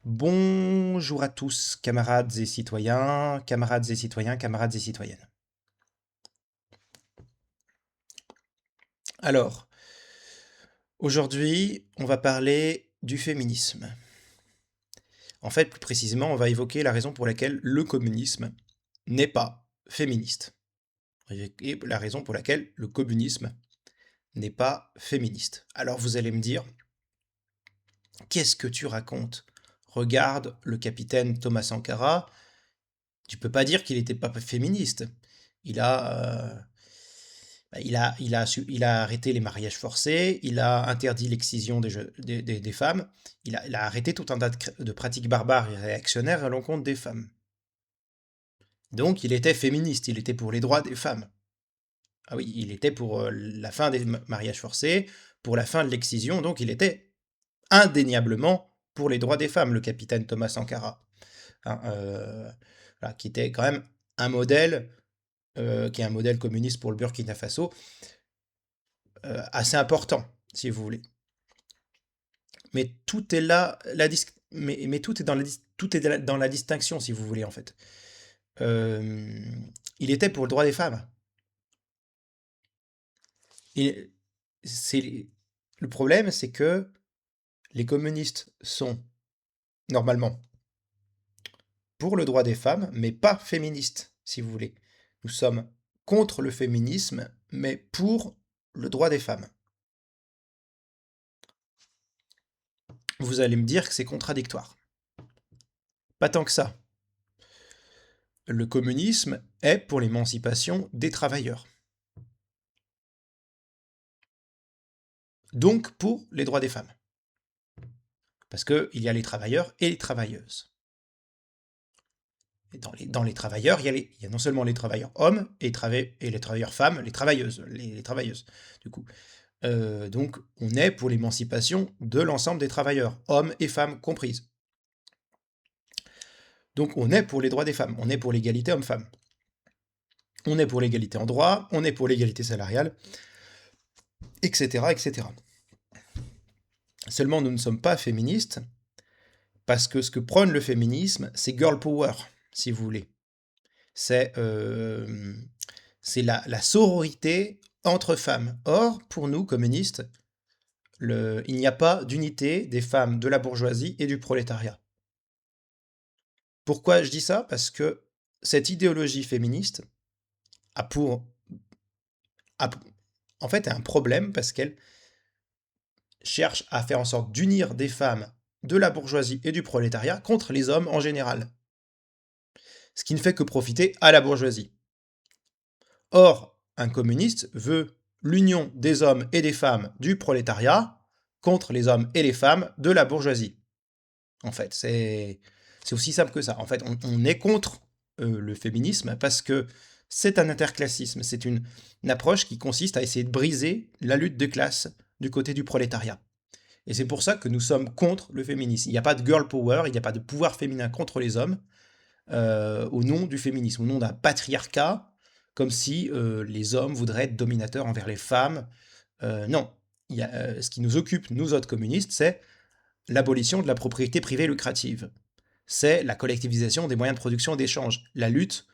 Bonjour à tous, camarades et citoyens, camarades et citoyens, camarades et citoyennes. Alors, aujourd'hui, on va parler du féminisme. En fait, plus précisément, on va évoquer la raison pour laquelle le communisme n'est pas féministe. Et la raison pour laquelle le communisme n'est pas féministe. Alors vous allez me dire, qu'est-ce que tu racontes? Regarde le capitaine Thomas Sankara, tu peux pas dire qu'il n'était pas féministe. Il a, bah, il a arrêté les mariages forcés, il a interdit l'excision des femmes, il a arrêté tout un tas de pratiques barbares et réactionnaires à l'encontre des femmes. Donc il était féministe, il était pour les droits des femmes. Ah oui, il était pour la fin des mariages forcés, pour la fin de l'excision, donc il était indéniablement pour les droits des femmes, le capitaine Thomas Sankara. Hein, voilà, qui était quand même un modèle, qui est un modèle communiste pour le Burkina Faso, assez important, si vous voulez. Mais tout est là, mais tout est dans tout est dans la distinction, si vous voulez, en fait. Euh, il était pour le droit des femmes. Et c'est, le problème, c'est que les communistes sont normalement pour le droit des femmes, mais pas féministes, si vous voulez. Nous sommes contre le féminisme, mais pour le droit des femmes. Vous allez me dire que c'est contradictoire. Pas tant que ça. Le communisme est pour l'émancipation des travailleurs. Donc pour les droits des femmes. Parce qu'il y a les travailleurs et les travailleuses. Et dans les travailleurs, il y a non seulement les travailleurs hommes et les travailleurs femmes, les travailleuses, du coup. Donc on est pour l'émancipation de l'ensemble des travailleurs, hommes et femmes comprises. Donc on est pour les droits des femmes, on est pour l'égalité homme-femme. On est pour l'égalité en droit, on est pour l'égalité salariale, etc., etc. Seulement nous ne sommes pas féministes, parce que ce que prône le féminisme, c'est girl power, si vous voulez. C'est la sororité entre femmes. Or, pour nous, communistes, il n'y a pas d'unité des femmes de la bourgeoisie et du prolétariat. Pourquoi je dis ça? Parce que cette idéologie féministe a pour... a- en fait, a un problème parce qu'elle cherche à faire en sorte d'unir des femmes de la bourgeoisie et du prolétariat contre les hommes en général. Ce qui ne fait que profiter à la bourgeoisie. Or, un communiste veut l'union des hommes et des femmes du prolétariat contre les hommes et les femmes de la bourgeoisie. En fait, c'est aussi simple que ça. En fait, on est contre le féminisme parce que c'est un interclassisme, c'est une approche qui consiste à essayer de briser la lutte de classe du côté du prolétariat. Et c'est pour ça que nous sommes contre le féminisme. Il n'y a pas de girl power, il n'y a pas de pouvoir féminin contre les hommes, au nom du féminisme, au nom d'un patriarcat, comme si les hommes voudraient être dominateurs envers les femmes. Non, ce qui nous occupe, nous autres communistes, c'est l'abolition de la propriété privée lucrative. C'est la collectivisation des moyens de production et d'échange, la lutte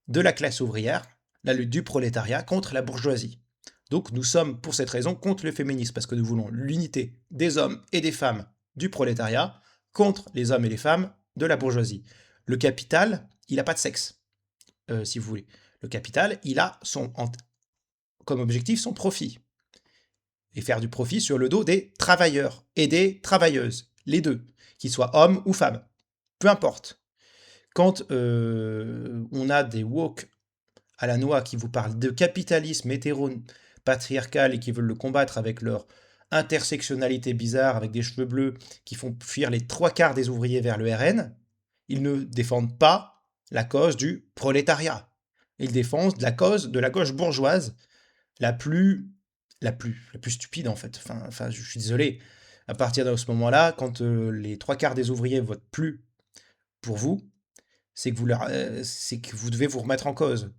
de la classe ouvrière, la lutte du prolétariat contre la bourgeoisie. Donc nous sommes pour cette raison contre le féminisme, parce que nous voulons l'unité des hommes et des femmes du prolétariat contre les hommes et les femmes de la bourgeoisie. Le capital, il n'a pas de sexe, si vous voulez. Le capital, il a comme objectif son profit. Et faire du profit sur le dos des travailleurs et des travailleuses, les deux, qu'ils soient hommes ou femmes. Peu importe. Quand on a des woke à la noix qui vous parlent de capitalisme hétéro-patriarcal et qui veulent le combattre avec leur intersectionnalité bizarre, avec des cheveux bleus qui font fuir les trois quarts des ouvriers vers le RN, ils ne défendent pas la cause du prolétariat. Ils défendent la cause de la gauche bourgeoise la plus, la plus stupide en fait. Enfin, je suis désolé. À partir de ce moment-là, quand les trois quarts des ouvriers votent plus pour vous, c'est que vous devez vous remettre en cause.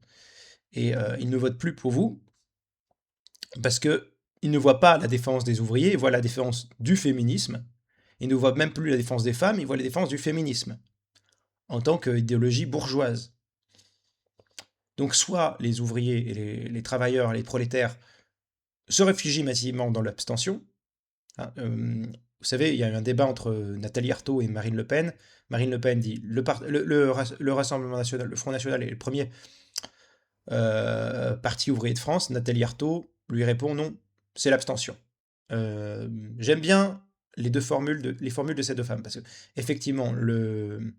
Et ils ne votent plus pour vous parce que ils ne voient pas la défense des ouvriers, ils voient la défense du féminisme. Ils ne voient même plus la défense des femmes, ils voient la défense du féminisme, en tant qu'idéologie bourgeoise. Donc soit les ouvriers et les travailleurs, les prolétaires se réfugient massivement dans l'abstention. Hein, vous savez, il y a eu un débat entre Nathalie Arthaud et Marine Le Pen. Marine Le Pen dit le Rassemblement national, le Front National est le premier parti ouvrier de France. Nathalie Arthaud lui répond non, c'est l'abstention. J'aime bien les formules de ces deux femmes, parce que effectivement, le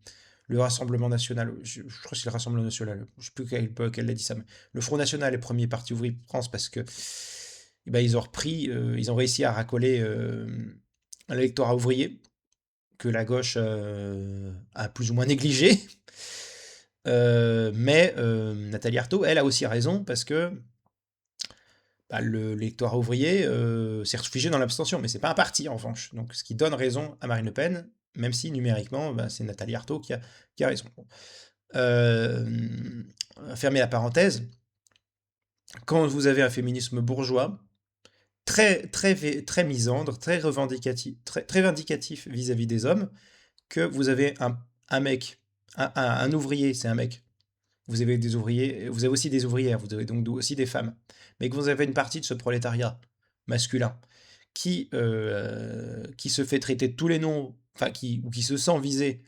Rassemblement national, je crois que c'est le Rassemblement national, je ne sais plus quelle époque elle a dit ça, mais le Front National est le premier parti ouvrier de France parce que eh ben, ils ont réussi à racoler un électorat ouvrier que la gauche a plus ou moins négligé. Mais Nathalie Arthaud, elle a aussi raison parce que bah, l'électorat ouvrier s'est réfugié dans l'abstention, mais c'est pas un parti en revanche. Donc ce qui donne raison à Marine Le Pen, même si numériquement, bah, c'est Nathalie Arthaud qui a raison. Fermer la parenthèse, quand vous avez un féminisme bourgeois, très misandre, très revendicatif, très vindicatif vis-à-vis des hommes, que vous avez un mec, un ouvrier, c'est un mec. Vous avez des ouvriers, vous avez aussi des ouvrières, vous avez donc aussi des femmes, mais que vous avez une partie de ce prolétariat masculin qui se fait traiter de tous les noms, enfin ou qui se sent visé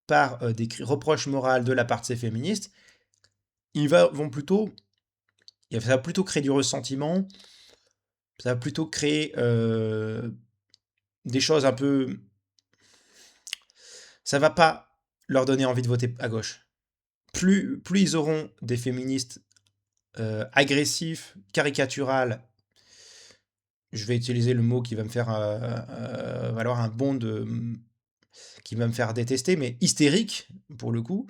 par des reproches moraux de la part de ces féministes, vont plutôt, ça va plutôt créer du ressentiment, ça va plutôt créer des choses un peu, ça va pas leur donner envie de voter à gauche. Plus ils auront des féministes agressifs, caricaturales, je vais utiliser le mot qui va me faire valoir un bond qui va me faire détester, mais hystérique, pour le coup.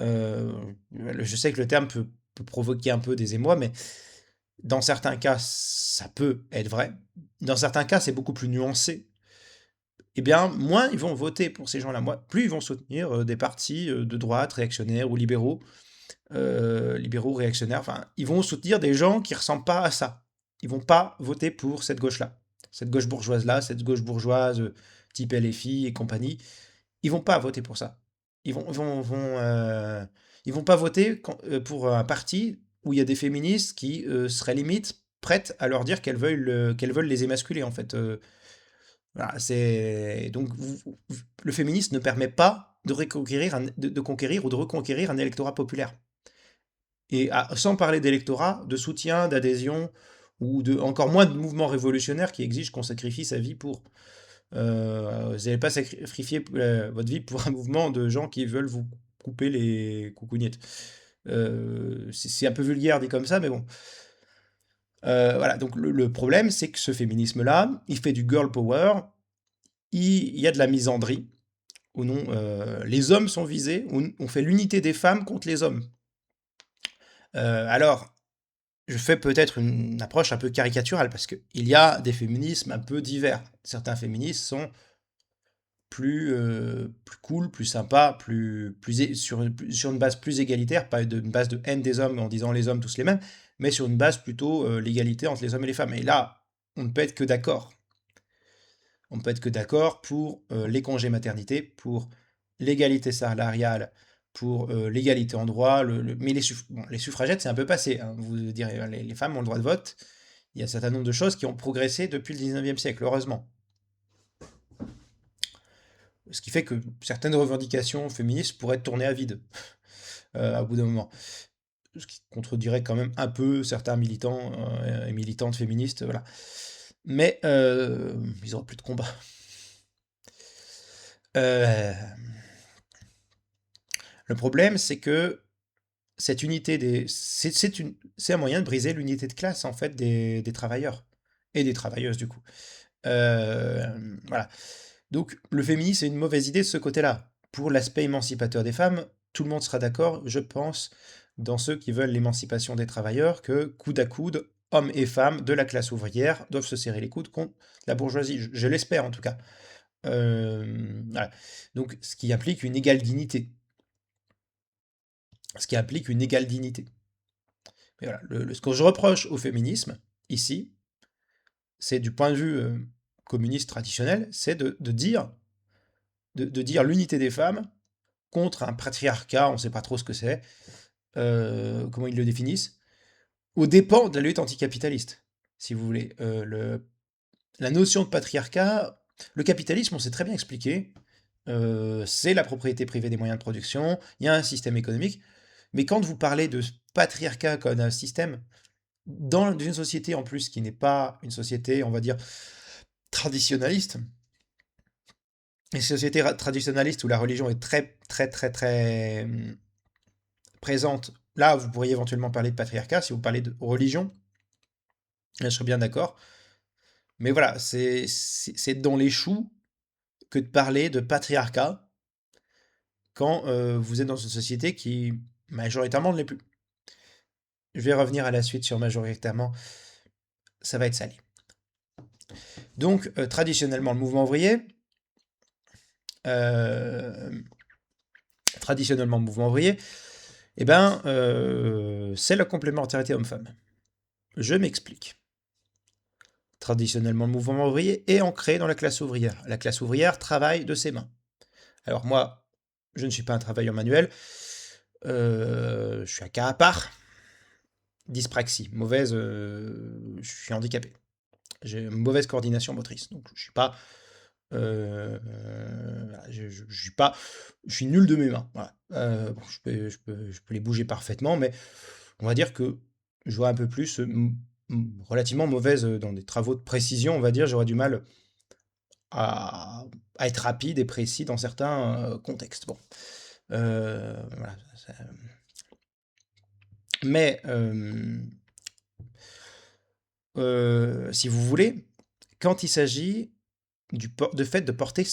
Euh, je sais que le terme peut provoquer un peu des émois, mais dans certains cas, ça peut être vrai. Dans certains cas, c'est beaucoup plus nuancé. Eh bien, moins ils vont voter pour ces gens-là, plus ils vont soutenir des partis de droite, réactionnaires ou libéraux, libéraux, réactionnaires. Enfin, ils vont soutenir des gens qui ressemblent pas à ça. Ils vont pas voter pour cette gauche-là, cette gauche bourgeoise-là, cette gauche bourgeoise type LFI et compagnie. Ils vont pas voter pour ça. Ils vont pas voter pour un parti où il y a des féministes qui seraient limite prêtes à leur dire qu'elles veulent les émasculer en fait. Voilà, c'est donc le féminisme ne permet pas de reconquérir de conquérir ou de reconquérir un électorat populaire. Et sans parler d'électorat, de soutien, d'adhésion, ou encore moins de mouvements révolutionnaires qui exigent qu'on sacrifie sa vie pour. Vous n'allez pas sacrifier votre vie pour un mouvement de gens qui veulent vous couper les coucougnettes. C'est un peu vulgaire dit comme ça, mais bon. Voilà, donc le problème, c'est que ce féminisme-là, il fait du girl power, il y a de la misandrie, ou non, les hommes sont visés, on fait l'unité des femmes contre les hommes. Alors, je fais peut-être une approche un peu caricaturale, parce qu'il y a des féminismes un peu divers. Certains féministes sont plus cool, plus sympa, sur une base plus égalitaire, pas une base de haine des hommes en disant les hommes tous les mêmes, mais sur une base plutôt l'égalité entre les hommes et les femmes. Et là, on ne peut être que d'accord. On ne peut être que d'accord pour les congés maternité, pour l'égalité salariale, pour l'égalité en droit. Mais les suffragettes, c'est un peu passé. Hein. Vous direz, les femmes ont le droit de vote. Il y a un certain nombre de choses qui ont progressé depuis le 19e siècle, heureusement. Ce qui fait que certaines revendications féministes pourraient tourner à vide au bout d'un moment. Ce qui contredirait quand même un peu certains militants et militantes féministes. Voilà. Mais ils n'auront plus de combat. Euh, le problème, c'est que cette unité c'est un moyen de briser l'unité de classe en fait des travailleurs et des travailleuses du coup. Voilà. Donc le féminisme c'est une mauvaise idée de ce côté-là. Pour l'aspect émancipateur des femmes, tout le monde sera d'accord, je pense, dans ceux qui veulent l'émancipation des travailleurs, que coude à coude, hommes et femmes de la classe ouvrière doivent se serrer les coudes contre la bourgeoisie. Je l'espère en tout cas. Voilà. Donc ce qui implique une égale dignité. Ce qui implique une égale dignité. Mais voilà, ce que je reproche au féminisme, ici, c'est du point de vue communiste traditionnel, c'est de dire l'unité des femmes contre un patriarcat, on ne sait pas trop ce que c'est, comment ils le définissent, aux dépens de la lutte anticapitaliste, si vous voulez. La notion de patriarcat, le capitalisme, on sait très bien expliquer, c'est la propriété privée des moyens de production, il y a un système économique, mais quand vous parlez de patriarcat comme un système, dans une société en plus qui n'est pas une société, on va dire, traditionnaliste, une société traditionnaliste où la religion est très, très, très, très présente, là, vous pourriez éventuellement parler de patriarcat. Si vous parlez de religion, là, je serais bien d'accord. Mais voilà, c'est dans les choux que de parler de patriarcat quand vous êtes dans une société qui, majoritairement, ne l'est plus. Je vais revenir à la suite sur majoritairement, ça va être salé. Donc, traditionnellement, le mouvement ouvrier, euh, traditionnellement, le mouvement ouvrier, eh ben, c'est la complémentarité homme-femme. Je m'explique. Traditionnellement, le mouvement ouvrier est ancré dans la classe ouvrière. La classe ouvrière travaille de ses mains. Alors moi, je ne suis pas un travailleur manuel, je suis un cas à part. Dyspraxie, mauvaise, je suis handicapé. J'ai une mauvaise coordination motrice, donc je suis pas, je suis pas, je suis nul de mes mains. Voilà. Bon, je peux les bouger parfaitement, mais on va dire que je vois un peu plus, relativement mauvaise dans des travaux de précision, on va dire, j'aurais du mal à, à être rapide et précis dans certains contextes. Bon, voilà. Mais si vous voulez, quand il s'agit de fait de porter,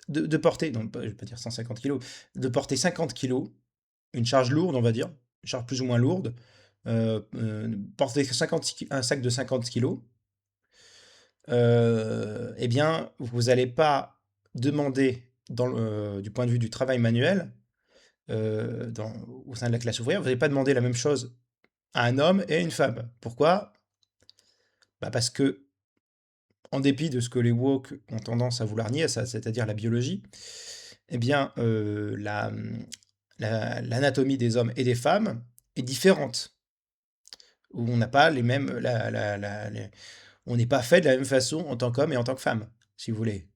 de porter, non, je vais pas dire 150 kilos, de porter 50 kilos, une charge lourde, on va dire, une charge plus ou moins lourde, porter 50, un sac de 50 kilos, eh bien, vous n'allez pas demander, du point de vue du travail manuel, au sein de la classe ouvrière, vous n'allez pas demander la même chose à un homme et à une femme. Pourquoi? Bah parce que, en dépit de ce que les woke ont tendance à vouloir nier, c'est-à-dire la biologie, eh bien, l'anatomie des hommes et des femmes est différente. Où on n'a pas les mêmes, on n'est pas fait de la même façon en tant qu'homme et en tant que femme, si vous voulez.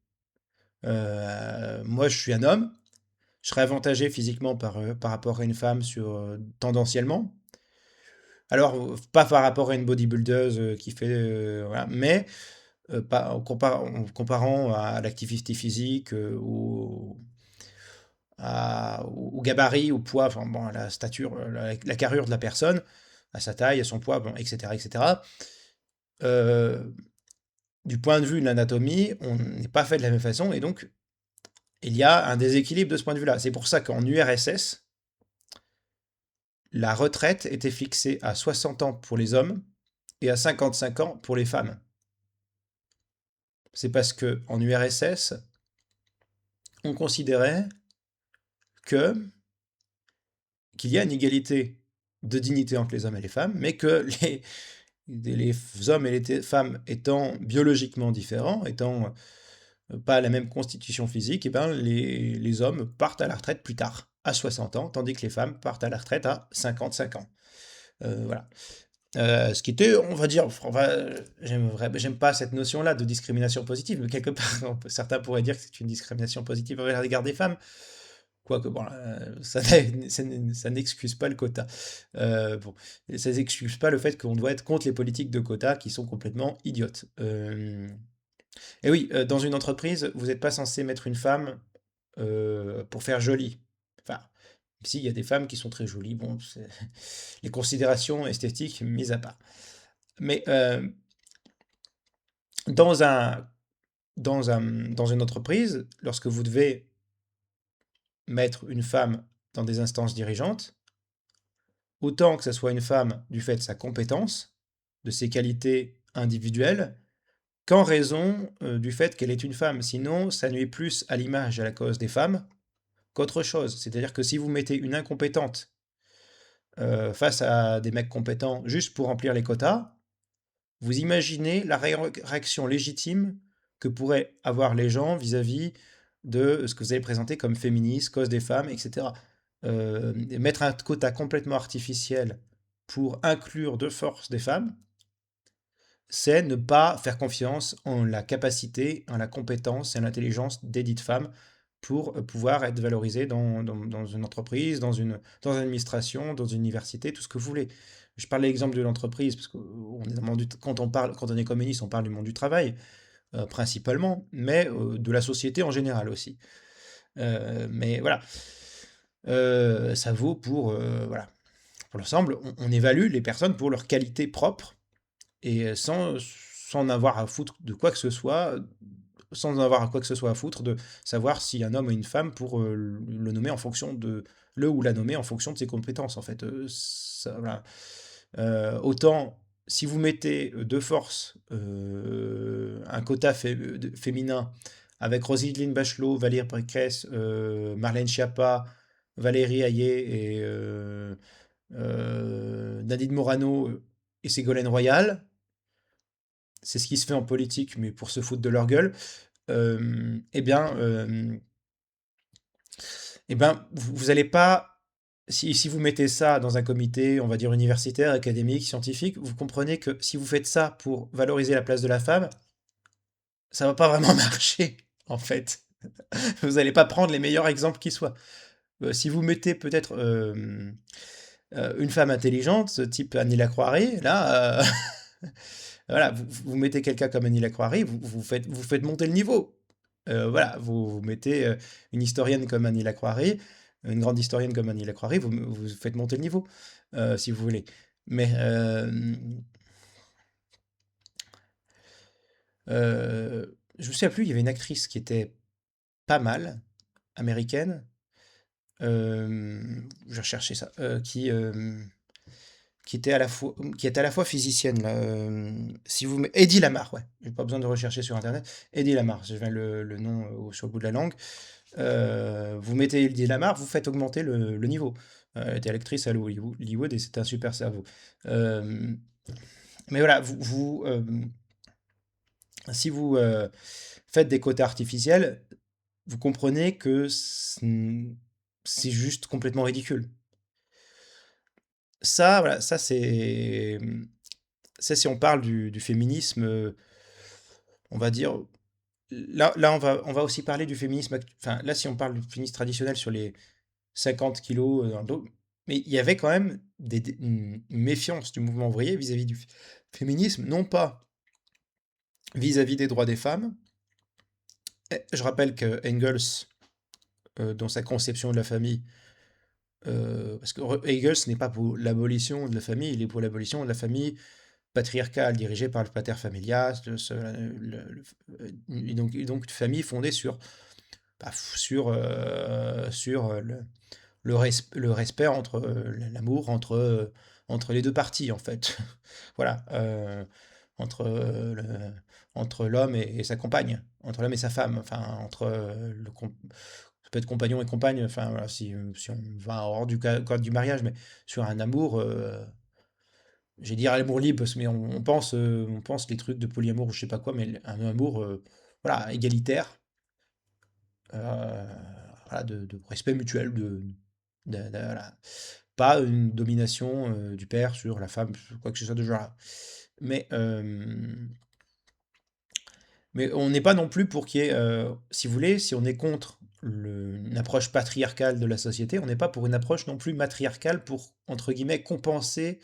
Moi, je suis un homme, je serais avantagé physiquement par rapport à une femme tendanciellement. Alors, pas par rapport à une bodybuildeuse qui fait, voilà, mais en comparant à l'activité physique, au gabarit, au poids, enfin bon, à la stature, la carrure de la personne, à sa taille, à son poids, bon, etc., etc. Euh, du point de vue de l'anatomie, on n'est pas fait de la même façon, et donc il y a un déséquilibre de ce point de vue-là. C'est pour ça qu'en URSS, la retraite était fixée à 60 ans pour les hommes et à 55 ans pour les femmes. C'est parce que en URSS, on considérait que qu'il y a une égalité de dignité entre les hommes et les femmes, mais que les hommes et les femmes étant biologiquement différents, étant pas la même constitution physique, et ben les hommes partent à la retraite plus tard, à 60 ans, tandis que les femmes partent à la retraite à 55 ans. Voilà. Ce qui était, on va dire, j'aime pas cette notion-là de discrimination positive, mais quelque part, certains pourraient dire que c'est une discrimination positive à l'égard des femmes. Quoique, bon, ça n'excuse pas le quota. Bon, ça n'excuse pas le fait qu'on doit être contre les politiques de quotas qui sont complètement idiotes. Et oui, dans une entreprise, vous n'êtes pas censé mettre une femme pour faire jolie. Enfin, si, il y a des femmes qui sont très jolies, bon, les considérations esthétiques mises à part. Mais dans un, dans une entreprise, lorsque vous devez mettre une femme dans des instances dirigeantes, autant que ce soit une femme du fait de sa compétence, de ses qualités individuelles, qu'en raison du fait qu'elle est une femme. Sinon, ça nuit plus à l'image et à la cause des femmes qu'autre chose. C'est-à-dire que si vous mettez une incompétente face à des mecs compétents juste pour remplir les quotas, vous imaginez la réaction légitime que pourraient avoir les gens vis-à-vis de ce que vous avez présenté comme féministe, cause des femmes, etc. Mettre un quota complètement artificiel pour inclure de force des femmes, c'est ne pas faire confiance en la capacité, en la compétence et en l'intelligence des dites femmes pour pouvoir être valorisées dans une entreprise, dans une administration, dans une université, tout ce que vous voulez. Je parle de l'exemple de l'entreprise, parce que quand on est communiste, on parle du monde du travail, principalement, mais de la société en général aussi. Mais voilà, ça vaut voilà, pour l'ensemble, on évalue les personnes pour leur qualité propre et sans en avoir à foutre de quoi que ce soit, sans en avoir à quoi que ce soit à foutre de savoir si un homme ou une femme pour le nommer en fonction de le ou la nommer en fonction de ses compétences en fait. Voilà. Autant si vous mettez de force un quota féminin avec Roselyne Bachelot, Valérie Pécresse, Marlène Schiappa, Valérie Hayé et Nadine Morano et Ségolène Royal, c'est ce qui se fait en politique, mais pour se foutre de leur gueule, eh bien, vous allez pas, si vous mettez ça dans un comité, on va dire universitaire, académique, scientifique, vous comprenez que si vous faites ça pour valoriser la place de la femme, ça va pas vraiment marcher, en fait. Vous n'allez pas prendre les meilleurs exemples qui soient. Si vous mettez peut-être une femme intelligente, type Annie Lacroix, là, voilà, vous mettez quelqu'un comme Annie Lacroix, vous faites monter le niveau. Voilà, vous mettez une historienne comme Annie Lacroix, une grande historienne comme Annie Lacroix, vous faites monter le niveau, si vous voulez. Mais je me souviens plus, il y avait une actrice qui était pas mal, américaine. Je recherchais ça, qui était à la fois physicienne là. Si vous Eddie Lamar, ouais. J'ai pas besoin de rechercher sur internet. Eddie Lamar, je viens le nom sur le bout de la langue. Vous mettez Eddie Lamar, vous faites augmenter le niveau. Elle était actrice à Hollywood et c'était un super cerveau. Euh, mais voilà, si vous faites des quotas artificiels, vous comprenez que c'est juste complètement ridicule. Ça, voilà, ça, si on parle du féminisme, on va dire, là, on va aussi parler du féminisme, enfin, là, si on parle du féminisme traditionnel sur les 50 kilos dans le dos, mais il y avait quand même une méfiance du mouvement ouvrier vis-à-vis du féminisme, non pas vis-à-vis des droits des femmes. Je rappelle que Engels, dans sa conception de la famille, parce que Hegel, ce n'est pas pour l'abolition de la famille, il est pour l'abolition de la famille patriarcale dirigée par le pater familias, et donc une famille fondée sur le respect entre l'amour entre les deux parties en fait. Voilà, entre entre l'homme et sa compagne, entre l'homme et sa femme, enfin ça peut être compagnon et compagne, enfin voilà, si on va hors du cadre du mariage, mais sur un amour, j'ai dire l'amour libre, mais on pense les trucs de polyamour ou je sais pas quoi, mais un amour voilà, égalitaire, euh, voilà, de respect mutuel, voilà. Pas une domination du père sur la femme, quoi que ce soit de ce genre-là. Mais, mais on n'est pas non plus pour qu'il y ait, si vous voulez, si on est contre une approche patriarcale de la société, on n'est pas pour une approche non plus matriarcale pour, entre guillemets, compenser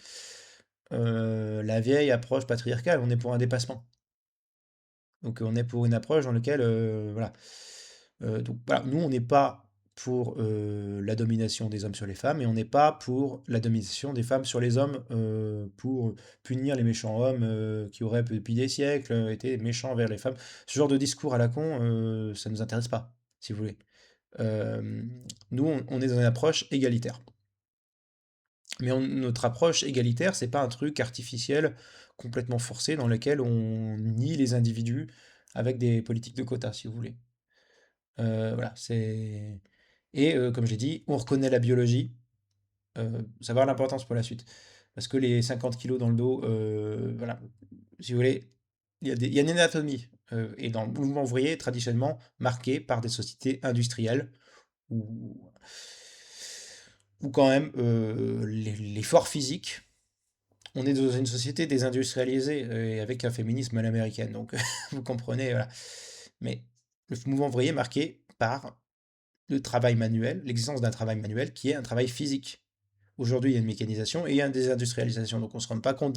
la vieille approche patriarcale. On est pour un dépassement. Donc on est pour une approche dans laquelle, voilà. Donc voilà, nous on n'est pas pour la domination des hommes sur les femmes et on n'est pas pour la domination des femmes sur les hommes pour punir les méchants hommes qui auraient depuis des siècles été méchants envers les femmes. Ce genre de discours à la con, ça nous intéresse pas, si vous voulez. Euh, Nous on est dans une approche égalitaire. Mais notre approche égalitaire, c'est pas un truc artificiel, complètement forcé, dans lequel on nie les individus avec des politiques de quotas, si vous voulez. Voilà, c'est. Et comme je l'ai dit, on reconnaît la biologie, ça va avoir l'importance pour la suite. Parce que les 50 kilos dans le dos, voilà, si vous voulez, il y a une anatomie, et dans le mouvement ouvrier traditionnellement marqué par des sociétés industrielles où où quand même, l'effort physique, on est dans une société désindustrialisée, et avec un féminisme à l'américaine, donc vous comprenez, voilà. Mais le mouvement ouvrier est marqué par le travail manuel, l'existence d'un travail manuel qui est un travail physique. Aujourd'hui, il y a une mécanisation et il y a une désindustrialisation, donc on ne se rend pas compte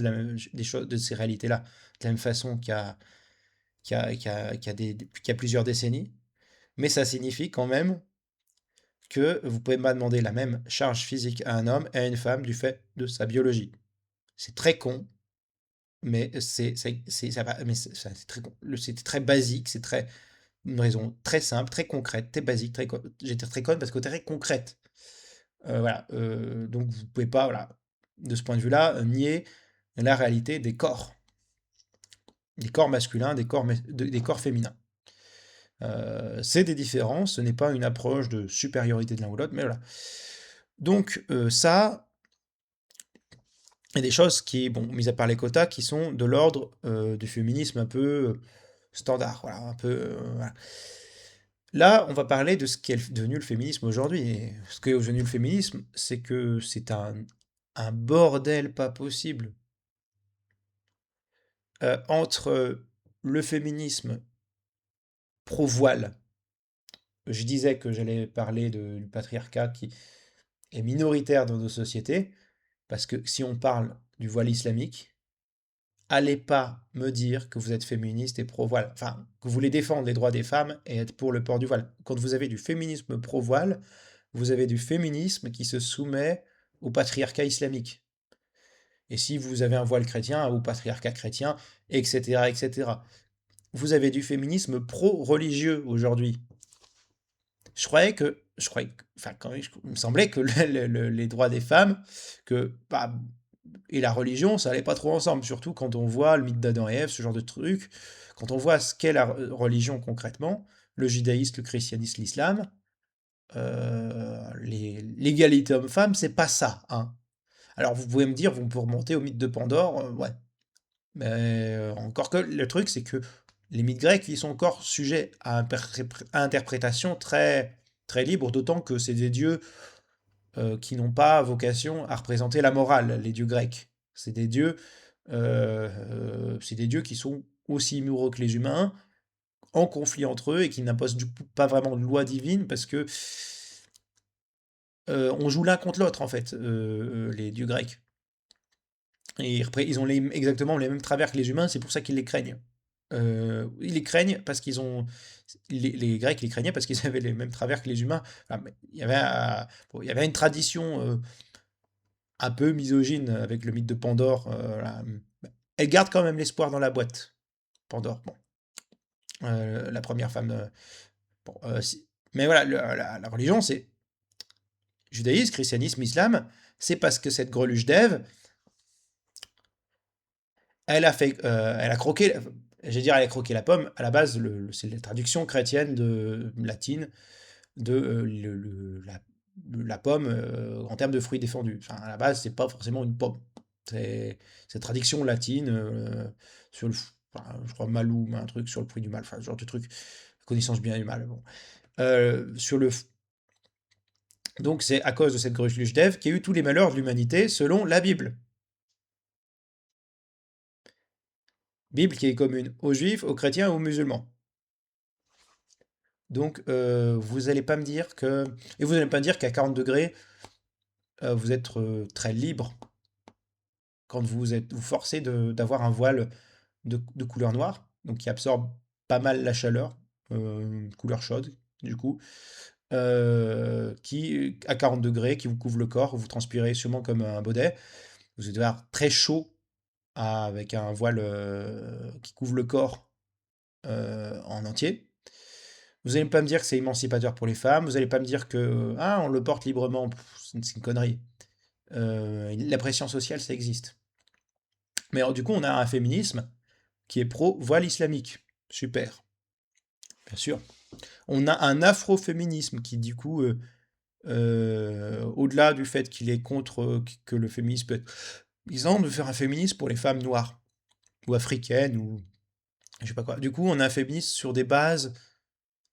des choses, de ces réalités-là, de la même façon qu'il y a plusieurs décennies, mais ça signifie quand même que vous pouvez pas demander la même charge physique à un homme et à une femme du fait de sa biologie. C'est très con, mais ça va, mais c'est très con. C'est très basique, c'est très une raison très simple, très concrète, très basique, j'étais très conne parce que très concrète. Voilà, donc vous pouvez pas, voilà, de ce point de vue-là, nier la réalité des corps masculins, des corps féminins. C'est des différences, ce n'est pas une approche de supériorité de l'un ou l'autre, mais voilà. Donc ça, il y a des choses qui, bon, mis à part les quotas, qui sont de l'ordre du féminisme un peu standard, voilà, un peu. Voilà. Là, on va parler de ce qui est devenu le féminisme aujourd'hui. Et ce qui est devenu le féminisme, c'est que c'est un bordel pas possible entre le féminisme pro-voile. Je disais que j'allais parler du patriarcat qui est minoritaire dans nos sociétés, parce que si on parle du voile islamique, allez pas me dire que vous êtes féministe et pro-voile. Enfin, que vous voulez défendre les droits des femmes et être pour le port du voile. Quand vous avez du féminisme pro-voile, vous avez du féminisme qui se soumet au patriarcat islamique. Et si vous avez un voile chrétien, au patriarcat chrétien, etc., etc. Vous avez du féminisme pro-religieux aujourd'hui. Enfin, il me semblait que les droits des femmes, que, bah, et la religion, ça allait pas trop ensemble, surtout quand on voit le mythe d'Adam et Ève, ce genre de truc, quand on voit ce qu'est la religion concrètement, le judaïsme, le christianisme, l'islam, l'égalité homme-femme, c'est pas ça, hein. Alors vous pouvez me dire, vous pouvez remonter au mythe de Pandore, ouais, mais encore que le truc, c'est que les mythes grecs, ils sont encore sujets à interprétation très, très libre, d'autant que c'est des dieux qui n'ont pas vocation à représenter la morale, les dieux grecs. C'est des dieux qui sont aussi immoraux que les humains, en conflit entre eux et qui n'imposent du coup pas vraiment de loi divine parce que on joue l'un contre l'autre en fait, les dieux grecs. Et ils ont exactement les mêmes travers que les humains, c'est pour ça qu'ils les craignent. Ils les craignent parce qu'ils ont. Les Grecs les craignaient parce qu'ils avaient les mêmes travers que les humains. Enfin, mais bon, il y avait une tradition un peu misogyne avec le mythe de Pandore. Voilà. Elle garde quand même l'espoir dans la boîte, Pandore. Bon, la première femme. Bon, mais voilà, la religion, c'est judaïsme, christianisme, islam. C'est parce que cette greluche d'Ève, elle a croqué, elle a croqué la pomme. À la base, c'est la traduction chrétienne de latine de la pomme en termes de fruits défendus. Enfin, à la base, c'est pas forcément une pomme. C'est traduction latine sur enfin, je crois Malou, un truc sur le prix du mal, enfin, ce genre de truc, connaissance du bien et du mal. Bon. Sur le, donc c'est à cause de cette greluche d'Ève qu'il y a eu tous les malheurs de l'humanité selon la Bible. Bible qui est commune aux juifs, aux chrétiens et aux musulmans. Donc, vous allez pas me dire que. Et vous allez pas me dire qu'à 40 degrés, vous êtes très libre quand vous forcez d'avoir un voile de couleur noire, donc qui absorbe pas mal la chaleur, couleur chaude, du coup, qui, à 40 degrés, qui vous couvre le corps, vous transpirez sûrement comme un baudet. Vous allez avoir très chaud avec un voile qui couvre le corps en entier. Vous allez pas me dire que c'est émancipateur pour les femmes, vous allez pas me dire que ah, on le porte librement, c'est une connerie. La pression sociale, ça existe. Mais alors, du coup, on a un féminisme qui est pro-voile islamique. Super, bien sûr. On a un afroféminisme qui, du coup, au-delà du fait qu'il est contre que le féminisme peut être. Ils ont de faire un féminisme pour les femmes noires, ou africaines, ou. je sais pas quoi. Du coup, on a un féminisme sur des bases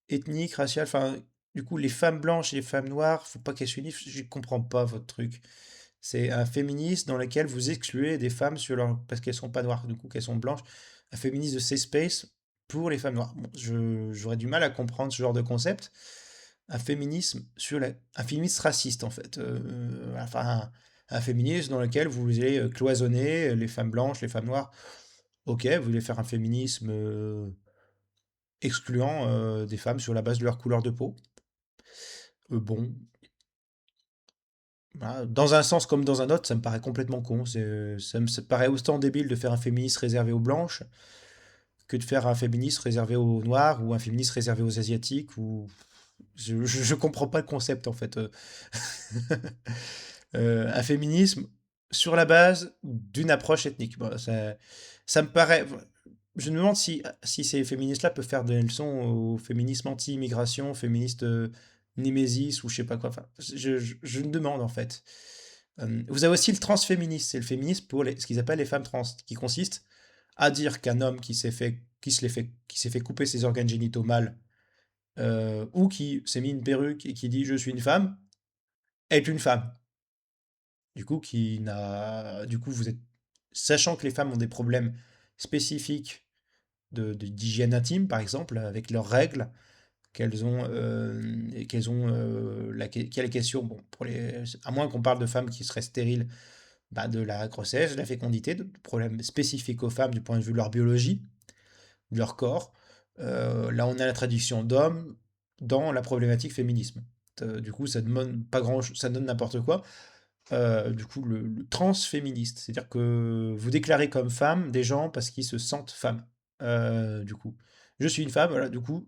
ethniques, raciales, enfin, du coup, les femmes blanches et les femmes noires, faut pas qu'elles s'unissent. Je comprends pas votre truc. C'est un féminisme dans lequel vous excluez des femmes parce qu'elles sont pas noires, du coup, qu'elles sont blanches. Un féminisme de safe space pour les femmes noires. Bon, j'aurais du mal à comprendre ce genre de concept. Un féminisme raciste, en fait. Enfin, un féminisme dans lequel vous allez cloisonner les femmes blanches, les femmes noires. Ok, vous voulez faire un féminisme excluant des femmes sur la base de leur couleur de peau. Bon, voilà, dans un sens comme dans un autre, ça me paraît complètement con. Ça me paraît autant débile de faire un féminisme réservé aux blanches que de faire un féminisme réservé aux noirs ou un féminisme réservé aux asiatiques. Je comprends pas le concept en fait. Un féminisme sur la base d'une approche ethnique. Bon, ça me paraît. Je me demande si ces féministes-là peuvent faire des leçons au féminisme anti-immigration, féministe Némésis ou je sais pas quoi. Enfin, je me demande en fait. Vous avez aussi le transféminisme, c'est le féminisme pour ce qu'ils appellent les femmes trans, qui consiste à dire qu'un homme qui s'est fait couper ses organes génitaux mâles, ou qui s'est mis une perruque et qui dit je suis une femme, est une femme. Du coup, vous êtes, sachant que les femmes ont des problèmes spécifiques d'hygiène intime, par exemple, avec leurs règles, qu'il y a les questions, bon, à moins qu'on parle de femmes qui seraient stériles, bah, de la grossesse, de la fécondité, de problèmes spécifiques aux femmes du point de vue de leur biologie, de leur corps. Là, on a la traduction d'homme dans la problématique féminisme. Du coup, ça demande pas grand, ça donne n'importe quoi. Du coup, le transféministe, c'est-à-dire que vous déclarez comme femme des gens parce qu'ils se sentent femmes. Du coup, je suis une femme, voilà, du coup,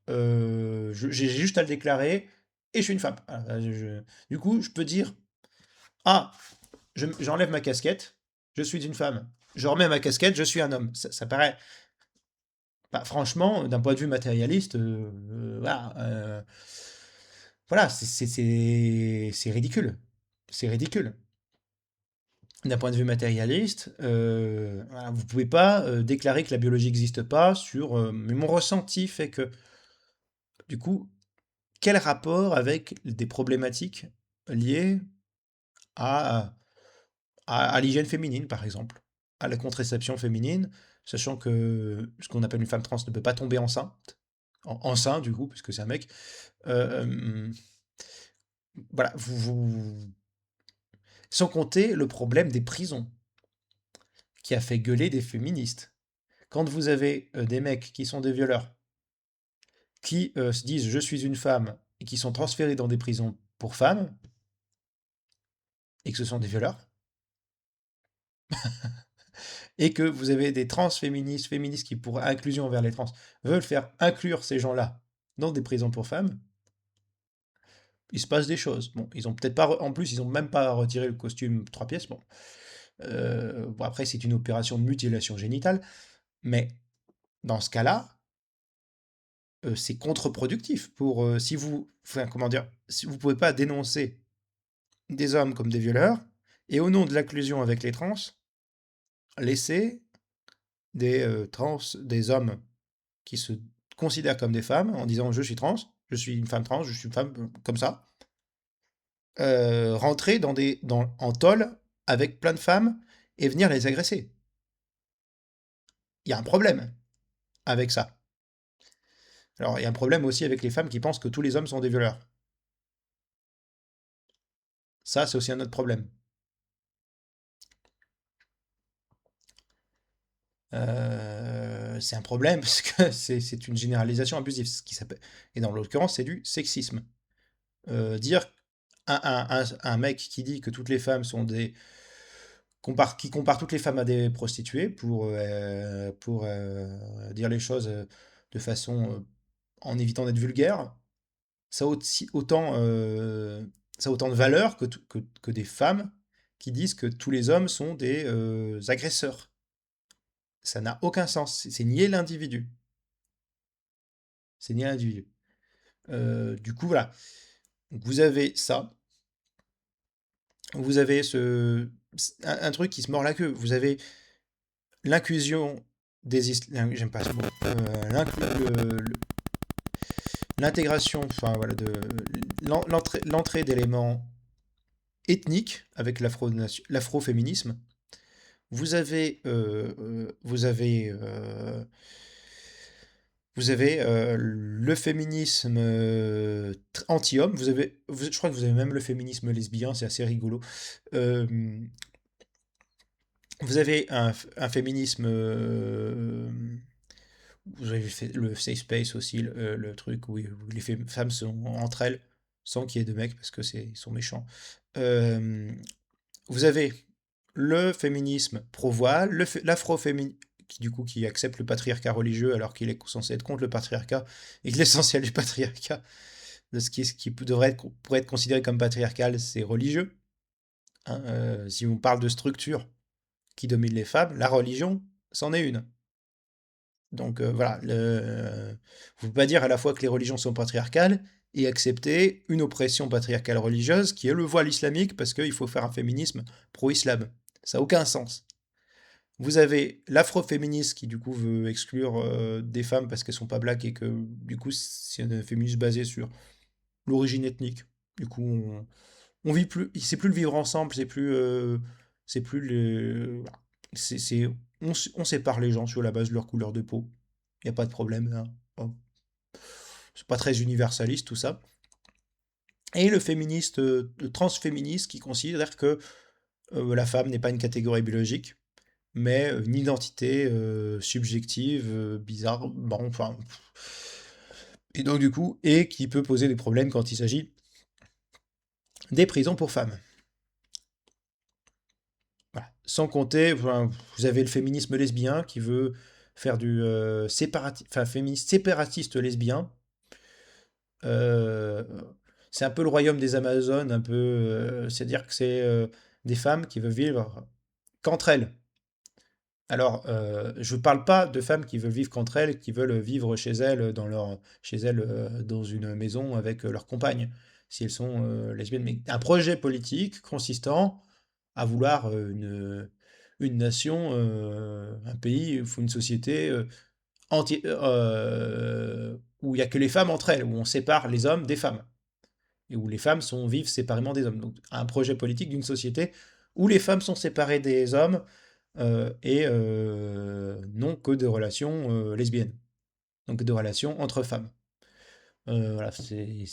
j'ai juste à le déclarer et je suis une femme. Voilà, du coup, je peux dire, ah, j'enlève ma casquette, je suis une femme. Je remets ma casquette, je suis un homme. Ça paraît, bah, franchement, d'un point de vue matérialiste, voilà, c'est ridicule. C'est ridicule. D'un point de vue matérialiste, voilà, vous pouvez pas déclarer que la biologie n'existe pas mais mon ressenti fait que, du coup, quel rapport avec des problématiques liées à, à l'hygiène féminine, par exemple, à la contraception féminine, sachant que ce qu'on appelle une femme trans ne peut pas tomber enceinte, enceinte du coup, puisque c'est un mec. Euh, voilà, sans compter le problème des prisons, qui a fait gueuler des féministes. Quand vous avez des mecs qui sont des violeurs, qui se disent je suis une femme et qui sont transférés dans des prisons pour femmes, et que ce sont des violeurs, et que vous avez des féministes qui, pour inclusion envers les trans, veulent faire inclure ces gens-là dans des prisons pour femmes, il se passe des choses. Bon, ils ont peut-être pas, en plus, ils ont même pas retiré le costume 3 pièces. Bon, bon après, c'est une opération de mutilation génitale, mais dans ce cas-là, c'est contre-productif si vous, enfin, comment dire, si vous pouvez pas dénoncer des hommes comme des violeurs et au nom de l'inclusion avec les trans, laisser des hommes qui se considèrent comme des femmes en disant je suis trans, je suis une femme trans, je suis une femme comme ça, rentrer en tôle avec plein de femmes et venir les agresser. Il y a un problème avec ça. Alors, il y a un problème aussi avec les femmes qui pensent que tous les hommes sont des violeurs. Ça, c'est aussi un autre problème. C'est un problème parce que c'est une généralisation abusive, ce qui s'appelle. Et dans l'occurrence, c'est du sexisme. Dire un mec qui dit que toutes les femmes sont qui compare toutes les femmes à des prostituées pour dire les choses de façon en évitant d'être vulgaire, ça a ça a autant de valeur que des femmes qui disent que tous les hommes sont des agresseurs. Ça n'a aucun sens. C'est nier l'individu. C'est nier l'individu. Du coup, voilà. Donc, vous avez ça. Vous avez un truc qui se mord la queue. Vous avez l'inclusion j'aime pas ce mot, l'intégration, enfin voilà, l'entrée d'éléments ethniques avec l'afroféminisme. Vous avez le féminisme anti-homme. Je crois que vous avez même le féminisme lesbien, c'est assez rigolo. Euh, vous avez un féminisme. Vous avez le safe space aussi, le truc où les femmes sont entre elles sans qu'il y ait de mecs parce que ils sont méchants. Euh, Vous avez le féminisme pro-voile, l'afroféminisme qui accepte le patriarcat religieux alors qu'il est censé être contre le patriarcat et que l'essentiel du patriarcat, de ce qui pourrait être considéré comme patriarcal, c'est religieux. Hein. Si on parle de structure qui domine les femmes, la religion, c'en est une. Donc voilà, vous ne pouvez pas dire à la fois que les religions sont patriarcales et accepter une oppression patriarcale religieuse qui est le voile islamique parce qu'il faut faire un féminisme pro-islam. Ça n'a aucun sens. Vous avez l'afroféministe qui du coup veut exclure des femmes parce qu'elles sont pas black et que du coup c'est un féminisme basé sur l'origine ethnique. Du coup on vit plus, c'est plus le vivre ensemble, c'est plus le, on sépare les gens sur la base de leur couleur de peau. Il n'y a pas de problème, hein. Bon, c'est pas très universaliste tout ça. Et le transféministe qui considère que la femme n'est pas une catégorie biologique, mais une identité subjective, bizarre, bon, enfin. Et donc du coup, et qui peut poser des problèmes quand il s'agit des prisons pour femmes. Voilà. Sans compter, enfin, vous avez le féminisme lesbien qui veut faire du enfin, féministe séparatiste lesbien. Euh, c'est un peu le royaume des Amazones, un peu, c'est-à-dire que c'est des femmes qui veulent vivre qu'entre elles. Alors, je ne parle pas de femmes qui veulent vivre qu'entre elles, qui veulent vivre chez elles dans une maison avec leur compagne, si elles sont lesbiennes, mais un projet politique consistant à vouloir une nation, un pays, une société où il n'y a que les femmes entre elles, où on sépare les hommes des femmes, et où les femmes vivent séparément des hommes. Donc, un projet politique d'une société où les femmes sont séparées des hommes et non que de relations lesbiennes, donc de relations entre femmes. Voilà, c'est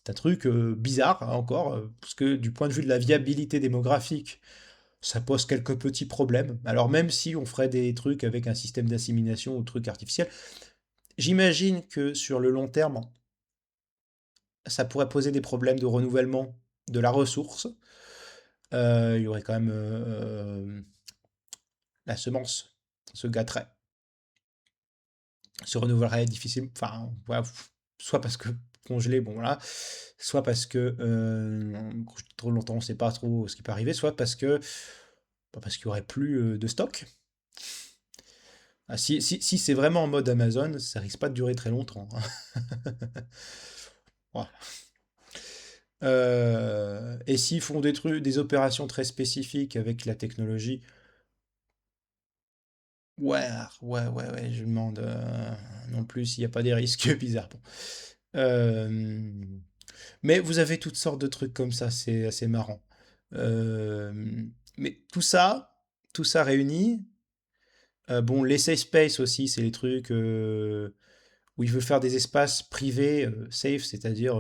un truc bizarre hein, encore, parce que du point de vue de la viabilité démographique, ça pose quelques petits problèmes. Alors même si on ferait des trucs avec un système d'assimilation ou trucs artificiels, j'imagine que sur le long terme, ça pourrait poser des problèmes de renouvellement de la ressource. Il y aurait quand même la semence se gâterait, se renouvellerait difficilement. Enfin, voilà, soit parce que congelé, bon voilà, soit parce que trop longtemps on ne sait pas trop ce qui peut arriver, soit parce qu'il y aurait plus de stock. Ah, si c'est vraiment en mode Amazon, ça risque pas de durer très longtemps. Hein. Voilà. Et s'ils font des trucs, des opérations très spécifiques avec la technologie, ouais, ouais, je me demande non plus s'il n'y a pas des risques bizarres. Bon. Euh, mais vous avez toutes sortes de trucs comme ça, c'est assez marrant. Euh, mais tout ça réuni, bon, les safe space aussi, c'est les trucs où il veut faire des espaces privés safe, c'est-à-dire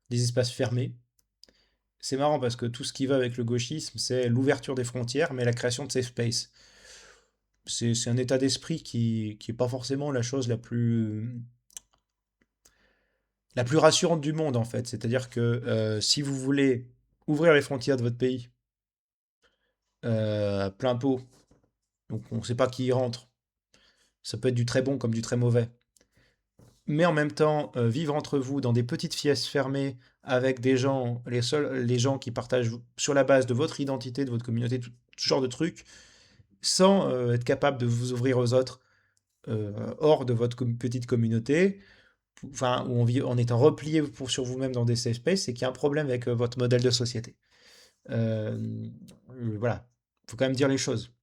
des espaces fermés. C'est marrant parce que tout ce qui va avec le gauchisme, c'est l'ouverture des frontières, mais la création de safe space. C'est un état d'esprit qui est pas forcément la chose la plus rassurante du monde, en fait. C'est-à-dire que si vous voulez ouvrir les frontières de votre pays à plein pot, donc on ne sait pas qui y rentre, ça peut être du très bon comme du très mauvais, mais en même temps vivre entre vous dans des petites pièces fermées avec des gens, les gens qui partagent sur la base de votre identité, de votre communauté, tout ce genre de trucs, sans être capable de vous ouvrir aux autres hors de votre petite communauté, enfin, où on vit en étant replié sur vous-même dans des safe spaces, c'est qu'il y a un problème avec votre modèle de société. Voilà, faut quand même dire les choses.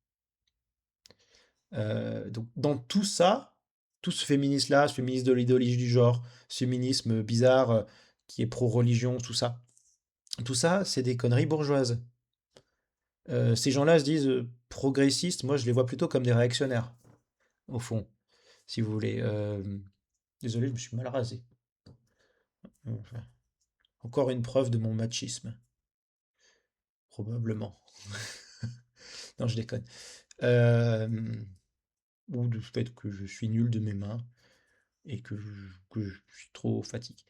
Donc dans tout ça, tout ce féminisme-là, ce féminisme de l'idéologie du genre, ce féminisme bizarre qui est pro-religion, tout ça, c'est des conneries bourgeoises. Ces gens-là se disent progressistes, moi je les vois plutôt comme des réactionnaires, au fond, si vous voulez. Désolé, je me suis mal rasé. Enfin, encore une preuve de mon machisme, probablement. Non, je déconne. Euh, ou du fait que je suis nul de mes mains et que je suis trop fatigué.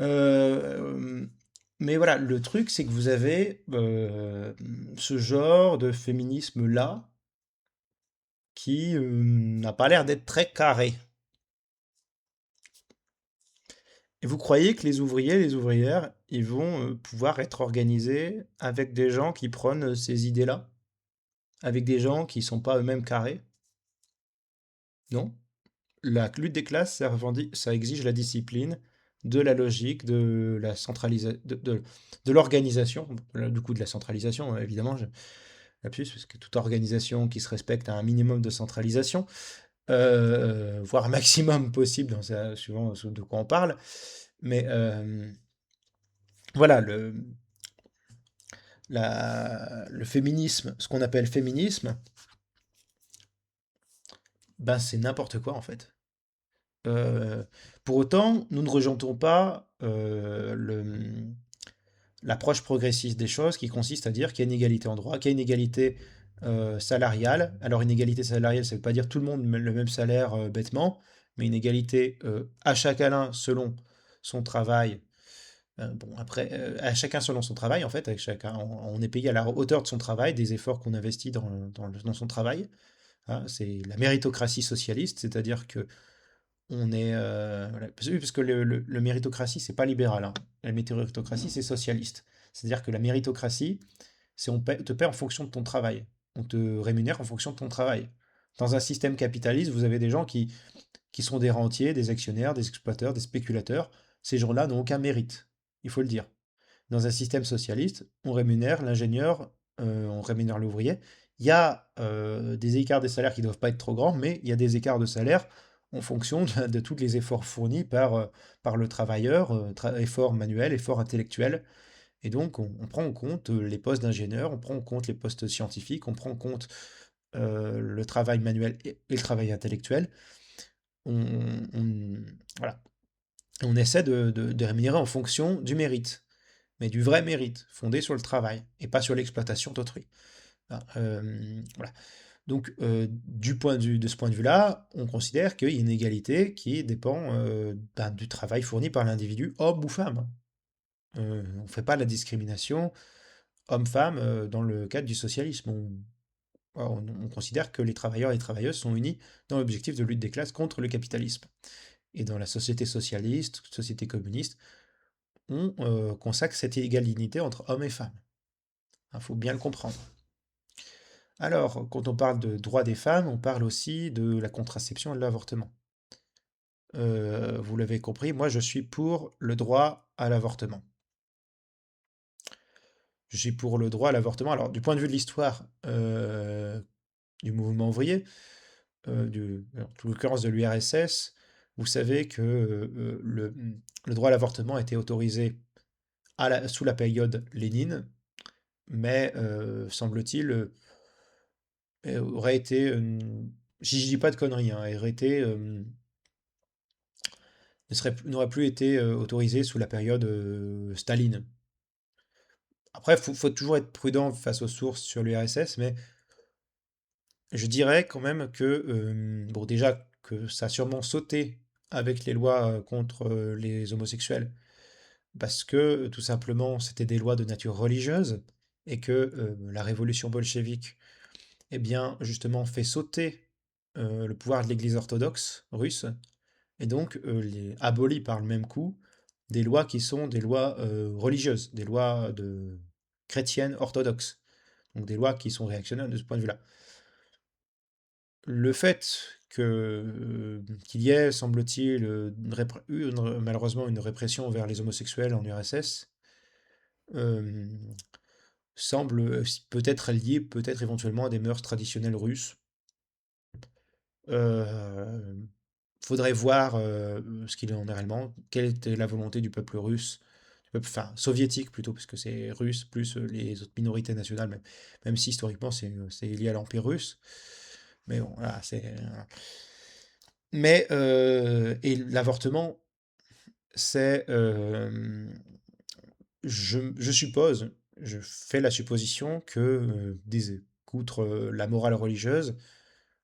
Euh, mais voilà, le truc, c'est que vous avez ce genre de féminisme-là qui n'a pas l'air d'être très carré. Et vous croyez que les ouvriers, les ouvrières, ils vont pouvoir être organisés avec des gens qui prônent ces idées-là? Avec des gens qui sont pas eux-mêmes carrés? Non? La lutte des classes, ça exige la discipline, de la logique, de la de l'organisation, du coup de la centralisation, évidemment, lapsus, parce que toute organisation qui se respecte a un minimum de centralisation, voire un maximum possible, suivant de quoi on parle. Mais voilà, le féminisme, ce qu'on appelle féminisme, ben c'est n'importe quoi en fait. Euh, pour autant, nous ne rejetons pas l'approche progressiste des choses qui consiste à dire qu'il y a une égalité en droit, qu'il y a une égalité salariale. Alors une égalité salariale, ça ne veut pas dire tout le monde le même salaire bêtement, mais une égalité à chacun selon son travail. Bon, après, à chacun selon son travail, en fait, avec chacun, on est payé à la hauteur de son travail, des efforts qu'on investit dans son travail. Hein. C'est la méritocratie socialiste, c'est-à-dire que on est. Voilà. Oui, parce que le méritocratie, c'est pas libéral. Hein. La méritocratie, c'est socialiste. C'est-à-dire que la méritocratie, c'est te paie en fonction de ton travail. On te rémunère en fonction de ton travail. Dans un système capitaliste, vous avez des gens qui sont des rentiers, des actionnaires, des exploiteurs, des spéculateurs. Ces gens-là n'ont aucun mérite, il faut le dire. Dans un système socialiste, on rémunère l'ingénieur, on rémunère l'ouvrier. Il y a des écarts des salaires qui ne doivent pas être trop grands, mais il y a des écarts de salaire en fonction de tous les efforts fournis par le travailleur, efforts manuels, efforts intellectuels. Et donc, on prend en compte les postes d'ingénieur, on prend en compte les postes scientifiques, on prend en compte le travail manuel et le travail intellectuel. On, voilà. On essaie de rémunérer en fonction du mérite, mais du vrai mérite, fondé sur le travail et pas sur l'exploitation d'autrui. Ah, voilà. Donc, de ce point de vue-là, on considère qu'il y a une égalité qui dépend du travail fourni par l'individu, homme ou femme. On ne fait pas la discrimination homme-femme dans le cadre du socialisme. On considère que les travailleurs et les travailleuses sont unis dans l'objectif de lutte des classes contre le capitalisme. Et dans la société socialiste, société communiste, on consacre cette égalité entre hommes et femmes. Il faut bien le comprendre. Alors, quand on parle de droits des femmes, on parle aussi de la contraception et de l'avortement. Vous l'avez compris, moi je suis pour le droit à l'avortement. Je suis pour le droit à l'avortement. Alors, du point de vue de l'histoire du mouvement ouvrier, en toute l'occurrence de l'URSS, vous savez que le droit à l'avortement a été autorisé sous la période Lénine, mais semble-t-il, aurait été, si je dis pas de conneries, hein, aurait été, n'aurait plus été autorisé sous la période Staline. Après, faut toujours être prudent face aux sources sur l'URSS, mais je dirais quand même que, bon, déjà que ça a sûrement sauté avec les lois contre les homosexuels, parce que tout simplement c'était des lois de nature religieuse, et que la révolution bolchevique, eh bien, justement, fait sauter le pouvoir de l'Église orthodoxe russe, et donc abolit par le même coup des lois qui sont des lois religieuses, des lois chrétiennes orthodoxes, donc des lois qui sont réactionnaires de ce point de vue-là. Le fait qu'il y ait, semble-t-il, malheureusement une répression vers les homosexuels en URSS semble peut-être lié peut-être éventuellement à des mœurs traditionnelles russes. Hem, faudrait voir, ce qu'il en est réellement. Quelle était la volonté du peuple russe, du peuple enfin soviétique plutôt, parce que c'est russe plus, les autres minorités nationales, même si historiquement c'est lié à l'Empire russe. Mais bon, voilà, et l'avortement, c'est, je suppose, je fais la supposition que, outre, la morale religieuse,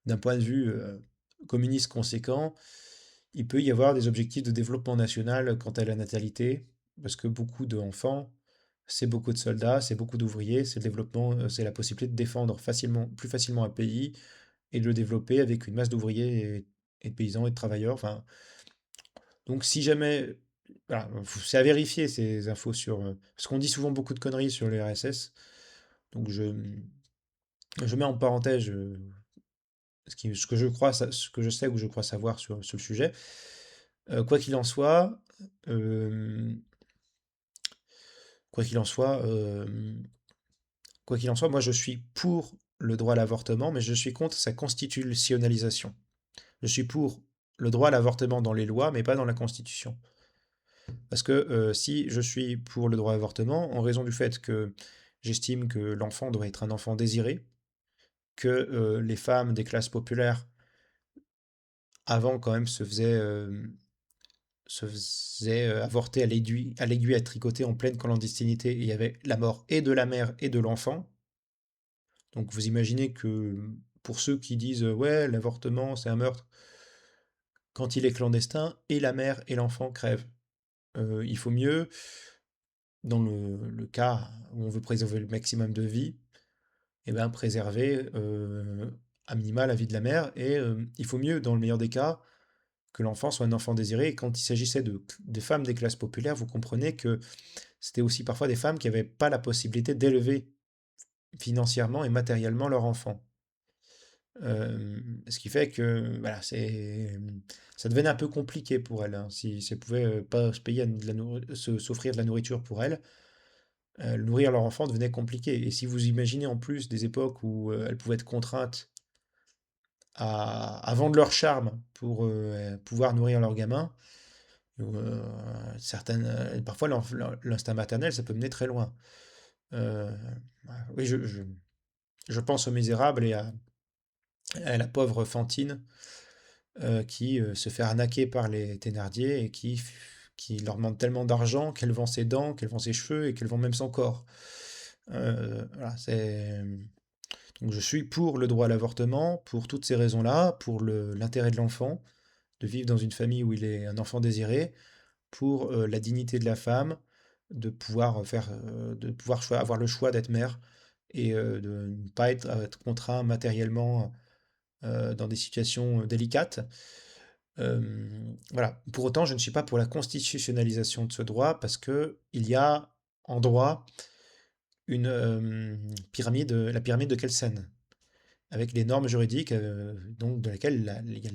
d'un point de vue, communiste conséquent, il peut y avoir des objectifs de développement national quant à la natalité, parce que beaucoup d'enfants, c'est beaucoup de soldats, c'est beaucoup d'ouvriers, c'est le développement, c'est la possibilité de défendre plus facilement un pays et de le développer avec une masse d'ouvriers et de paysans et de travailleurs. Enfin, donc si jamais, voilà, c'est à vérifier ces infos parce qu'on dit souvent beaucoup de conneries sur les RSS, donc je mets en parenthèse ce que je crois, ce que je sais ou je crois savoir sur le sujet. Quoi qu'il en soit, euh, quoi qu'il en soit, quoi qu'il en soit, moi je suis pour le droit à l'avortement, mais je suis contre sa constitutionnalisation. Je suis pour le droit à l'avortement dans les lois, mais pas dans la Constitution. Parce que si je suis pour le droit à l'avortement, en raison du fait que j'estime que l'enfant doit être un enfant désiré, que les femmes des classes populaires, avant quand même, se faisaient avorter à l'aiguille à tricoter en pleine clandestinité, et il y avait la mort et de la mère et de l'enfant. Donc vous imaginez que pour ceux qui disent ouais, l'avortement c'est un meurtre, quand il est clandestin, et la mère et l'enfant crèvent. Il faut mieux, dans le cas où on veut préserver le maximum de vie, eh ben, préserver à minima la vie de la mère. Et il faut mieux, dans le meilleur des cas, que l'enfant soit un enfant désiré. Et quand il s'agissait de femmes des classes populaires, vous comprenez que c'était aussi parfois des femmes qui n'avaient pas la possibilité d'élever financièrement et matériellement leur enfant. Ce qui fait que voilà, ça devenait un peu compliqué pour elles, hein. Si elles pouvaient pas se payer s'offrir de la nourriture pour elles, nourrir leur enfant devenait compliqué. Et si vous imaginez en plus des époques où elles pouvaient être contraintes à vendre leur charme pour pouvoir nourrir leur gamin, euh, parfois l'instinct maternel, ça peut mener très loin. Euh, oui, je pense aux Misérables et à la pauvre Fantine qui se fait arnaquer par les Thénardier et qui leur demande tellement d'argent qu'elle vend ses dents, qu'elle vend ses cheveux et qu'elle vend même son corps. Voilà, donc je suis pour le droit à l'avortement, pour toutes ces raisons-là, pour l'intérêt de l'enfant, de vivre dans une famille où il est un enfant désiré, pour la dignité de la femme, de pouvoir avoir le choix d'être mère et de ne pas être contraint matériellement dans des situations délicates. Voilà. Pour autant, je ne suis pas pour la constitutionnalisation de ce droit parce que il y a en droit une la pyramide de Kelsen, avec les normes juridiques, donc de laquelle il y a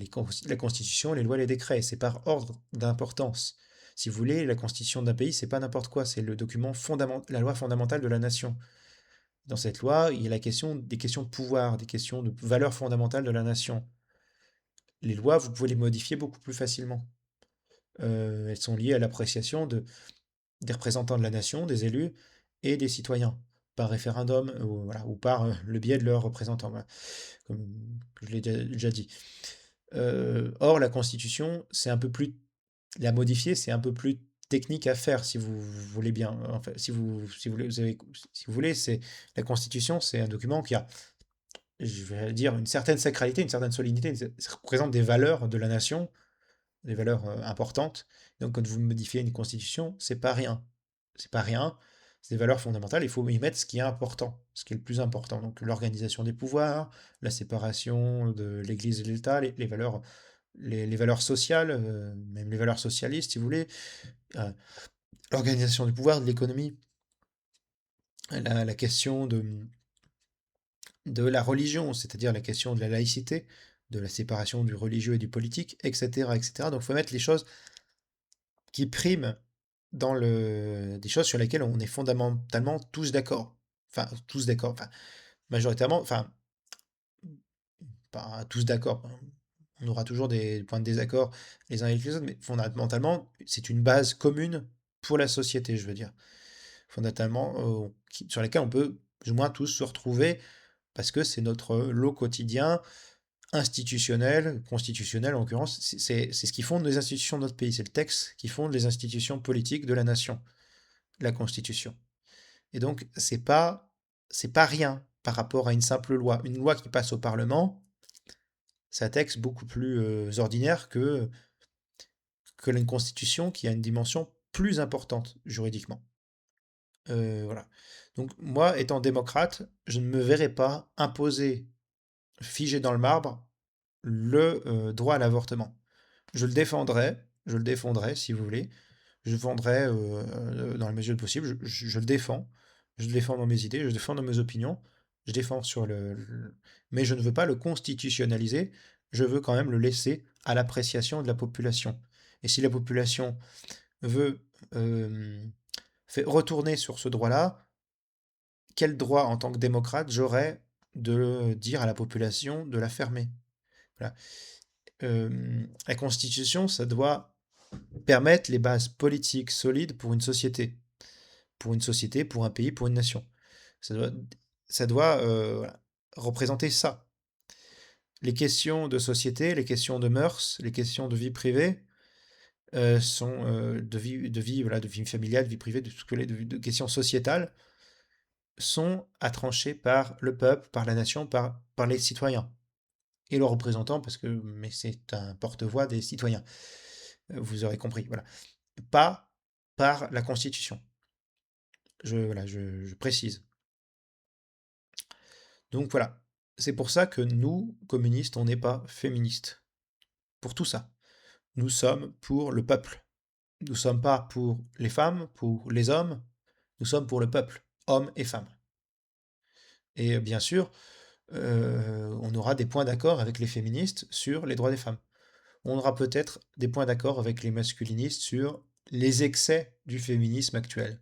la Constitution, les lois, les décrets. C'est par ordre d'importance. Si vous voulez, la Constitution d'un pays, c'est pas n'importe quoi, c'est le document fondamental, la loi fondamentale de la nation. Dans cette loi, il y a des questions de pouvoir, des questions de valeurs fondamentales de la nation. Les lois, vous pouvez les modifier beaucoup plus facilement. Elles sont liées à l'appréciation des représentants de la nation, des élus et des citoyens, par référendum voilà, ou par le biais de leurs représentants, voilà, comme je l'ai déjà dit. Or, la Constitution, c'est un peu plus, la modifier, c'est un peu plus technique à faire, si vous voulez bien. En fait, si vous voulez, la Constitution, c'est un document qui a, je vais dire, une certaine sacralité, une certaine solidité, ça représente des valeurs de la nation, des valeurs importantes. Donc, quand vous modifiez une constitution, c'est pas rien. C'est pas rien. C'est des valeurs fondamentales. Il faut y mettre ce qui est important, ce qui est le plus important. Donc, l'organisation des pouvoirs, la séparation de l'Église et de l'État, les valeurs sociales, même les valeurs socialistes, si vous voulez, euh, l'organisation du pouvoir, de l'économie, la question de la religion, c'est-à-dire la question de la laïcité, de la séparation du religieux et du politique, etc., etc. Donc, il faut mettre les choses qui priment des choses sur lesquelles on est fondamentalement tous d'accord. Enfin, tous d'accord. Enfin, majoritairement, enfin, pas tous d'accord, hein. On aura toujours des points de désaccord les uns avec les autres, mais fondamentalement, c'est une base commune pour la société, je veux dire. Fondamentalement, sur lesquels on peut plus ou moins tous se retrouver parce que c'est notre lot quotidien, institutionnel, constitutionnel en l'occurrence. C'est ce qui fonde les institutions de notre pays. C'est le texte qui fonde les institutions politiques de la nation, la Constitution. Et donc, c'est pas rien par rapport à une simple loi. Une loi qui passe au Parlement, c'est un texte beaucoup plus ordinaire que une constitution qui a une dimension plus importante juridiquement. Voilà. Donc moi, étant démocrate, je ne me verrais pas imposer, figé dans le marbre, le droit à l'avortement. Je le défendrai si vous voulez, je le défendrai dans la mesure du possible, je le défends dans mes idées, je le défends dans mes opinions, je défends sur mais je ne veux pas le constitutionnaliser, je veux quand même le laisser à l'appréciation de la population. Et si la population veut euh, retourner sur ce droit-là, quel droit en tant que démocrate j'aurais de dire à la population de la fermer? Voilà. La Constitution, ça doit permettre les bases politiques solides pour une société, pour un pays, pour une nation. Ça doit, ça doit voilà, représenter ça. Les questions de société, les questions de mœurs, les questions de vie privée, voilà, de vie familiale, de vie privée, de, tout ce que de questions sociétales, sont à trancher par le peuple, par la nation, par les citoyens. Et leurs représentants, mais c'est un porte-voix des citoyens. Vous aurez compris, voilà. Pas par la Constitution. Voilà, je précise. Donc voilà, c'est pour ça que nous, communistes, on n'est pas féministes. Pour tout ça. Nous sommes pour le peuple. Nous ne sommes pas pour les femmes, pour les hommes. Nous sommes pour le peuple, hommes et femmes. Et bien sûr, on aura des points d'accord avec les féministes sur les droits des femmes. On aura peut-être des points d'accord avec les masculinistes sur les excès du féminisme actuel.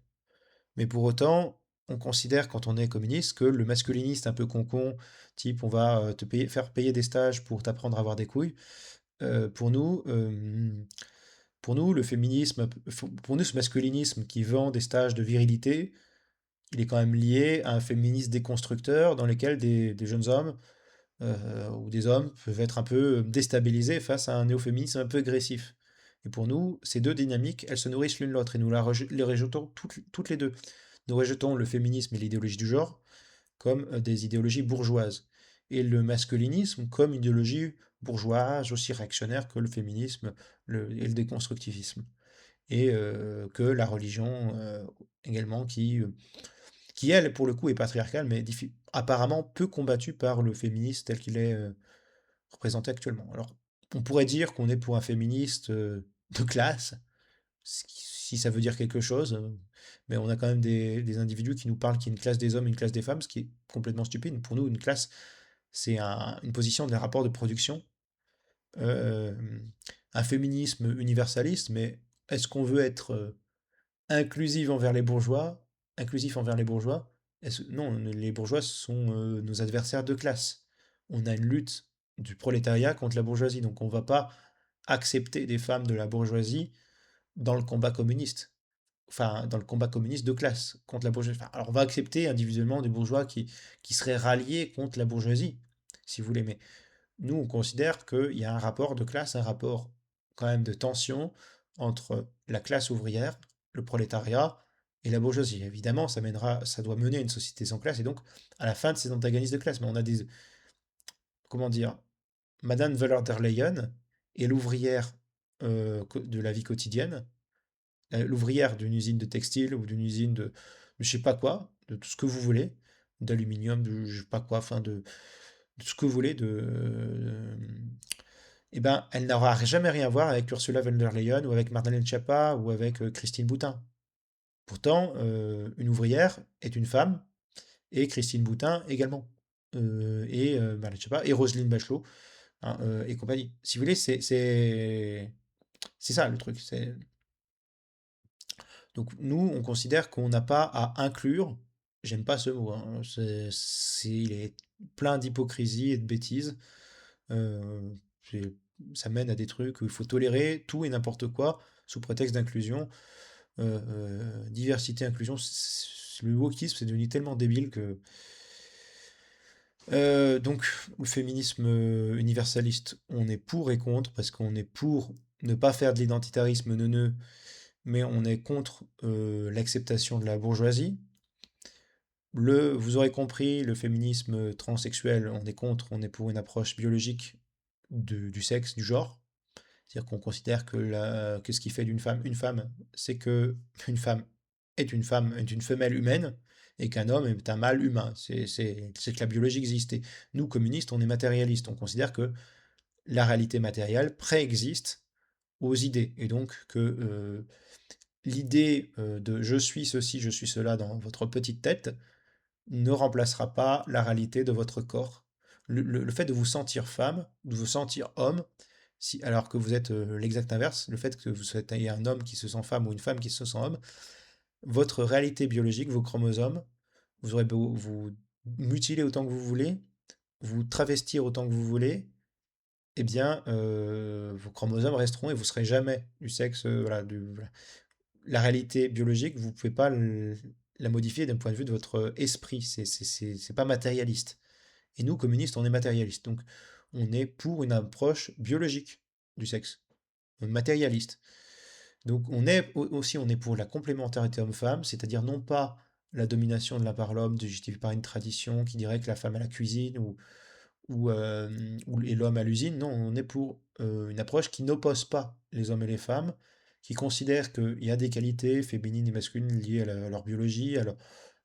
Mais pour autant, on considère quand on est communiste que le masculiniste un peu concon, type on va faire payer des stages pour t'apprendre à avoir des couilles, euh, pour nous, euh, pour nous, le féminisme, pour nous, ce masculinisme qui vend des stages de virilité, il est quand même lié à un féminisme déconstructeur dans lequel des jeunes hommes ou des hommes peuvent être un peu déstabilisés face à un néo-féminisme un peu agressif. Et pour nous, ces deux dynamiques, elles se nourrissent l'une l'autre et nous les rejetons toutes les deux. Nous rejetons le féminisme et l'idéologie du genre comme des idéologies bourgeoises et le masculinisme comme une idéologie bourgeoise aussi réactionnaire que le féminisme et le déconstructivisme. Et que la religion également qui, elle, pour le coup, est patriarcale, mais apparemment peu combattue par le féministe tel qu'il est représenté actuellement. Alors, on pourrait dire qu'on est pour un féministe de classe, si ça veut dire quelque chose, mais on a quand même des individus qui nous parlent qu'il y a une classe des hommes, une classe des femmes, ce qui est complètement stupide. Pour nous, une classe, c'est une position des rapports de production, euh, un féminisme universaliste, mais est-ce qu'on veut être inclusif envers les bourgeois, inclusif envers les bourgeois? Non, les bourgeois sont nos adversaires de classe. On a une lutte du prolétariat contre la bourgeoisie, donc on ne va pas accepter des femmes de la bourgeoisie dans le combat communiste. Enfin, dans le combat communiste de classe contre la bourgeoisie. Enfin, alors on va accepter individuellement des bourgeois qui seraient ralliés contre la bourgeoisie, si vous voulez, mais nous, on considère qu'il y a un rapport de classe, un rapport quand même de tension entre la classe ouvrière, le prolétariat et la bourgeoisie. Évidemment, ça doit mener à une société sans classe et donc à la fin de ces antagonismes de classe. Mais on a comment dire, Madame Weller der Leyen est l'ouvrière de la vie quotidienne, l'ouvrière d'une usine de textile ou d'une usine de je sais pas quoi, de tout ce que vous voulez, d'aluminium, de je sais pas quoi, enfin de ce que vous voulez, eh ben, elle n'aura jamais rien à voir avec Ursula von der Leyen ou avec Marlène Schiappa ou avec Christine Boutin. Pourtant, une ouvrière est une femme et Christine Boutin également. Et Marlène Schiappa et Roselyne Bachelot hein, et compagnie. Si vous voulez, c'est ça le truc. Donc nous, on considère qu'on n'a pas à inclure, j'aime pas ce mot, hein, il est plein d'hypocrisie et de bêtises. Euh, ça mène à des trucs où il faut tolérer tout et n'importe quoi sous prétexte d'inclusion. Diversité, inclusion, le wokisme, c'est devenu tellement débile que... donc, le féminisme universaliste, on est pour et contre, parce qu'on est pour ne pas faire de l'identitarisme neuneux, mais on est contre l'acceptation de la bourgeoisie. Vous aurez compris, le féminisme transsexuel, on est contre, on est pour une approche biologique du sexe, du genre. C'est-à-dire qu'on considère que ce qui fait d'une femme une femme, c'est que une femme, est une femelle humaine, et qu'un homme est un mâle humain. C'est que la biologie existait. Nous, communistes, on est matérialistes. On considère que la réalité matérielle préexiste aux idées. Et donc que l'idée de je suis ceci, je suis cela dans votre petite tête ne remplacera pas la réalité de votre corps. Le fait de vous sentir femme, de vous sentir homme, alors que vous êtes l'exact inverse, le fait que vous soyez un homme qui se sent femme ou une femme qui se sent homme, votre réalité biologique, vos chromosomes, vous aurez beau vous mutiler autant que vous voulez, vous travestir autant que vous voulez, eh bien, vos chromosomes resteront et vous serez jamais du sexe, voilà, voilà. La réalité biologique, vous ne pouvez pas la modifier d'un point de vue de votre esprit. C'est pas matérialiste. Et nous, communistes, on est matérialistes. Donc, on est pour une approche biologique du sexe, matérialiste. Donc, on est pour la complémentarité homme-femme, c'est-à-dire non pas la domination de l'un par l'homme, justifiée par une tradition qui dirait que la femme à la cuisine et l'homme à l'usine. Non, on est pour une approche qui n'oppose pas les hommes et les femmes, qui considère qu'il y a des qualités féminines et masculines liées à leur biologie,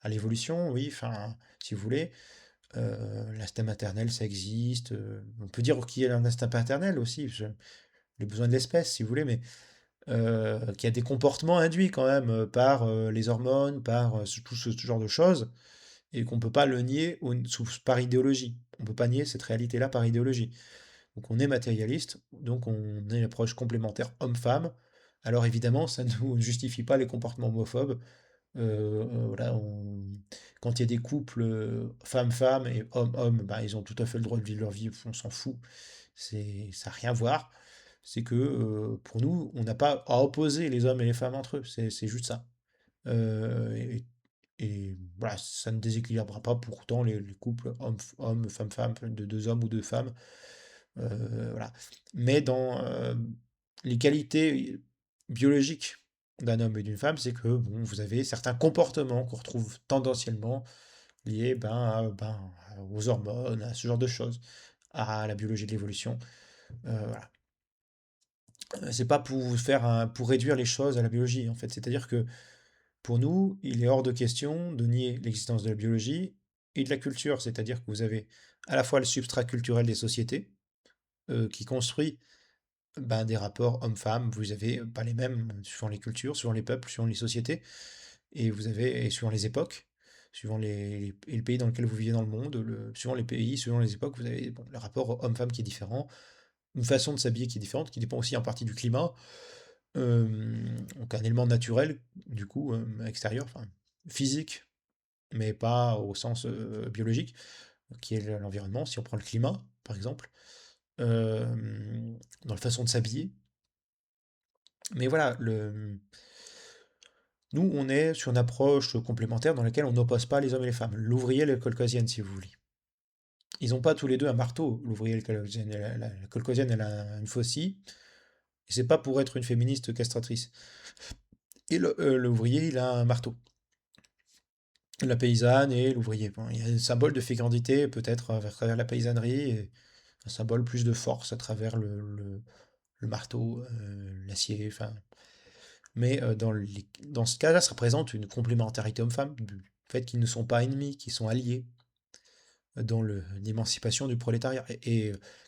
à l'évolution, oui, enfin, si vous voulez. L'instinct maternel, ça existe. On peut dire qu'il y a un instinct paternel aussi, les besoins de l'espèce, si vous voulez, mais qu'il y a des comportements induits quand même par les hormones, par tout ce genre de choses, et qu'on ne peut pas le nier par idéologie. On ne peut pas nier cette réalité-là par idéologie. Donc on est matérialiste, donc on est une approche complémentaire homme-femme. Alors évidemment, ça ne nous justifie pas les comportements homophobes. Voilà, quand il y a des couples femme-femme et homme-homme, bah, ils ont tout à fait le droit de vivre leur vie, on s'en fout. Ça n'a rien à voir. C'est que pour nous, on n'a pas à opposer les hommes et les femmes entre eux. C'est juste ça. Euh, et, et voilà, ça ne déséquilibrera pas pourtant les couples homme, femme-femme, de deux hommes ou deux femmes. Voilà. Mais dans les qualités biologiques d'un homme et d'une femme, c'est que bon, vous avez certains comportements qu'on retrouve tendanciellement liés aux hormones, à ce genre de choses, à la biologie de l'évolution. Voilà. C'est pas pour réduire les choses à la biologie, en fait. C'est-à-dire que pour nous, il est hors de question de nier l'existence de la biologie et de la culture. C'est-à-dire que vous avez à la fois le substrat culturel des sociétés, qui construit des rapports hommes-femmes, vous avez pas les mêmes suivant les cultures, suivant les peuples, suivant les sociétés, et suivant les époques, suivant et le pays dans lequel vous vivez dans le monde, suivant les pays, suivant les époques, vous avez bon, le rapport homme-femme qui est différent, une façon de s'habiller qui est différente, qui dépend aussi en partie du climat, donc un élément naturel, du coup, extérieur, enfin physique, mais pas au sens biologique, qui est l'environnement, si on prend le climat, par exemple, euh, dans la façon de s'habiller. Mais voilà, nous, on est sur une approche complémentaire dans laquelle on n'oppose pas les hommes et les femmes. L'ouvrier et la colcosienne, si vous voulez. Ils n'ont pas tous les deux un marteau, l'ouvrier et la colcosienne. La colcosienne, elle a une faucille, et c'est pas pour être une féministe castratrice. Et l'ouvrier, il a un marteau. La paysanne et l'ouvrier. Bon, il y a un symbole de fécondité, peut-être à travers la paysannerie, et un symbole plus de force à travers le marteau, l'acier, enfin. Mais dans ce cas-là, ça représente une complémentarité homme-femme, du fait qu'ils ne sont pas ennemis, qu'ils sont alliés dans l'émancipation du prolétariat.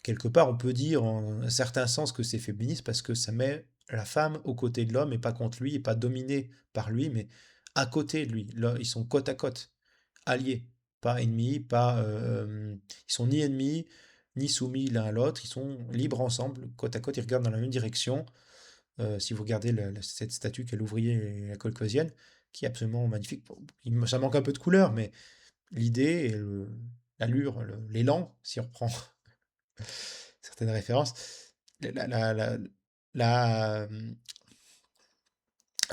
Quelque part, on peut dire en un certain sens que c'est féministe parce que ça met la femme aux côtés de l'homme et pas contre lui, et pas dominée par lui, mais à côté de lui. Là, ils sont côte à côte, alliés, pas ennemis, ils sont ni ennemis, ni soumis l'un à l'autre, ils sont libres ensemble, côte à côte, ils regardent dans la même direction. Si vous regardez cette statue qu'est l'ouvrier et la colcosienne, qui est absolument magnifique. Bon, ça manque un peu de couleur, mais l'idée et l'allure, l'élan, si on reprend certaines références, la, la, la, la-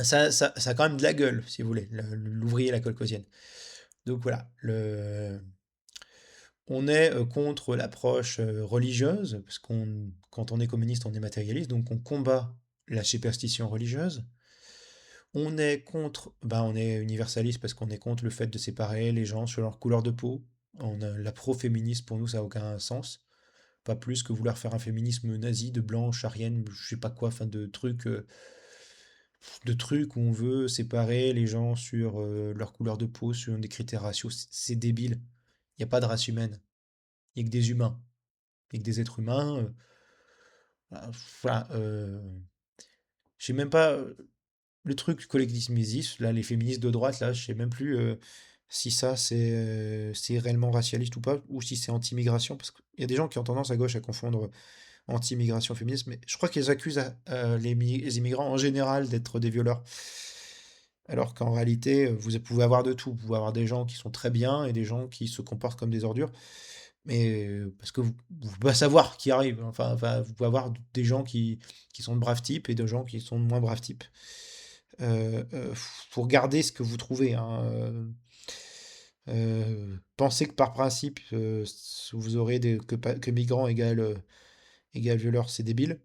ça a quand même de la gueule, si vous voulez, l'ouvrier, la colcosienne. Donc voilà, on est contre l'approche religieuse, parce quand on est communiste, on est matérialiste, donc on combat la superstition religieuse. On est universaliste parce qu'on est contre le fait de séparer les gens sur leur couleur de peau. La pro-féministe, pour nous, ça n'a aucun sens. Pas plus que vouloir faire un féminisme nazi de blanche, arienne, je sais pas quoi, enfin de trucs où on veut séparer les gens sur leur couleur de peau, sur des critères raciaux. C'est débile. Il n'y a pas de race humaine. Il n'y a que des humains. Il n'y a que des êtres humains. Ah, voilà. Je sais même pas. Le truc collectivisme, là, les féministes de droite, là, je sais même plus si ça c'est réellement racialiste ou pas, ou si c'est anti-immigration, parce qu'il y a des gens qui ont tendance à gauche à confondre anti-immigration et féminisme, mais je crois qu'ils accusent les immigrants en général d'être des violeurs. Alors qu'en réalité, vous pouvez avoir de tout. Vous pouvez avoir des gens qui sont très bien et des gens qui se comportent comme des ordures. Mais parce que vous pouvez pas savoir qui arrive. Enfin, vous pouvez avoir des gens qui sont de braves types et des gens qui sont de moins braves types. Faut regarder ce que vous trouvez, hein. Pensez que par principe, vous aurez que migrant égale violeur, c'est débile.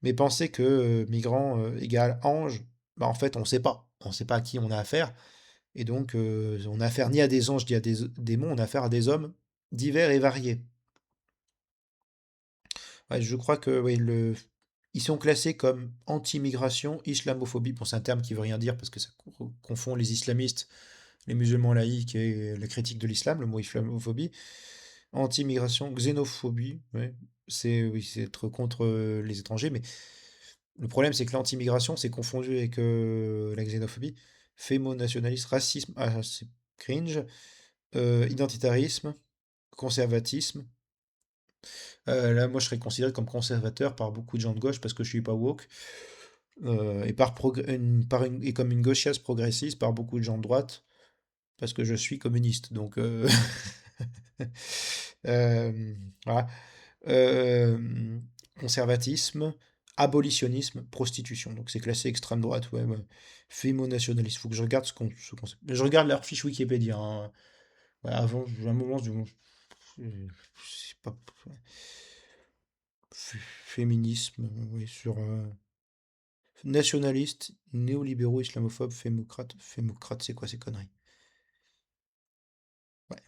Mais pensez que migrant égale ange, bah en fait, on sait pas. On sait pas à qui on a affaire. Et donc, on a affaire ni à des anges ni à des démons, on a affaire à des hommes divers et variés. Ouais, je crois que oui, ils sont classés comme anti-immigration, islamophobie. Bon, c'est un terme qui veut rien dire parce que ça confond les islamistes, les musulmans laïcs et la critique de l'islam, le mot islamophobie. Anti-immigration, xénophobie, ouais. Oui, c'est être contre les étrangers, mais le problème c'est que l'anti-immigration c'est confondu avec la xénophobie, fémo-nationalisme, racisme, ah, c'est cringe, identitarisme, conservatisme. Là, moi, je serais considéré comme conservateur par beaucoup de gens de gauche parce que je suis pas woke, et comme une gauchiasse progressiste par beaucoup de gens de droite parce que je suis communiste. Donc, euh, voilà. Euh, Conservatisme, abolitionnisme, prostitution. Donc, c'est classé extrême droite, ouais, ouais. Fémo-nationaliste. Faut que je regarde je regarde leur fiche Wikipédia, hein. Ouais, avant, à un moment, je sais pas. Féminisme, oui, sur nationaliste, néolibéraux, islamophobes, fémocrates. Fémocrates, c'est quoi ces conneries? Ouais.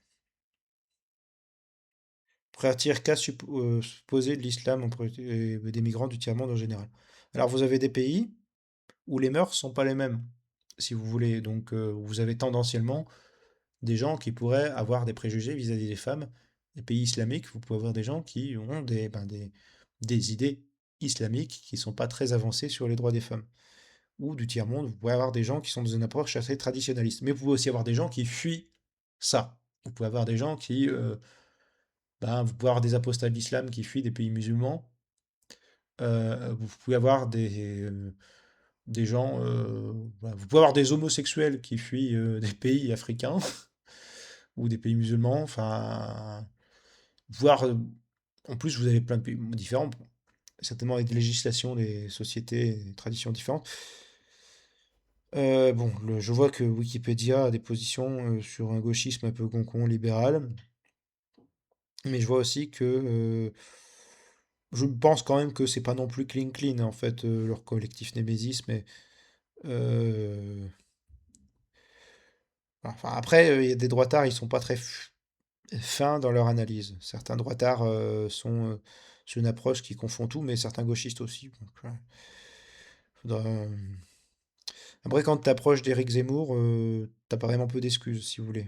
Frère cas supposé de l'islam des migrants du tiers-monde en général. Alors, vous avez des pays où les mœurs sont pas les mêmes, si vous voulez. Donc, vous avez tendanciellement des gens qui pourraient avoir des préjugés vis-à-vis des femmes. Les pays islamiques, vous pouvez avoir des gens qui ont des idées islamiques qui sont pas très avancées sur les droits des femmes. Ou du tiers-monde, vous pouvez avoir des gens qui sont dans une approche assez traditionnaliste. Mais vous pouvez aussi avoir des gens qui fuient ça. Vous pouvez avoir des gens vous pouvez avoir des apostats de l'islam qui fuient des pays musulmans. Vous pouvez avoir des gens, vous pouvez avoir des homosexuels qui fuient des pays africains ou des pays musulmans. Enfin, voire, en plus, vous avez plein de pays différents, certainement avec des législations, des sociétés, des traditions différentes. Bon, je vois que Wikipédia a des positions sur un gauchisme un peu concon libéral, mais je vois aussi que je pense quand même que c'est pas non plus clean clean en fait leur collectif Némésis, mais euh, enfin après il y a des droitards, ils sont pas très fins dans leur analyse. Certains droitards sont sur une approche qui confond tout, mais certains gauchistes aussi. Donc, ouais, après quand t'approches d'Éric Zemmour, t'as pas vraiment peu d'excuses si vous voulez.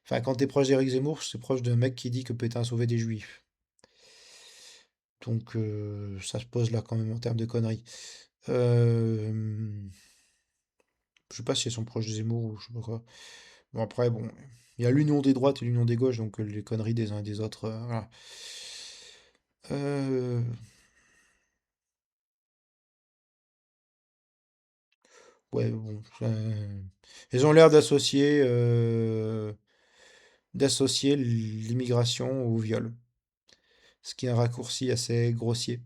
Enfin, quand t'es proche d'Éric Zemmour, c'est proche d'un mec qui dit que Pétain a sauvé des juifs. Donc, ça se pose là quand même en termes de conneries. Euh, je sais pas si elles sont proches de Zemmour ou je sais pas quoi. Bon, après, bon, il y a l'union des droites et l'union des gauches, donc les conneries des uns et des autres, voilà. Euh, ouais, bon, ils ont l'air d'associer l'immigration au viol. ce qui est un raccourci assez grossier.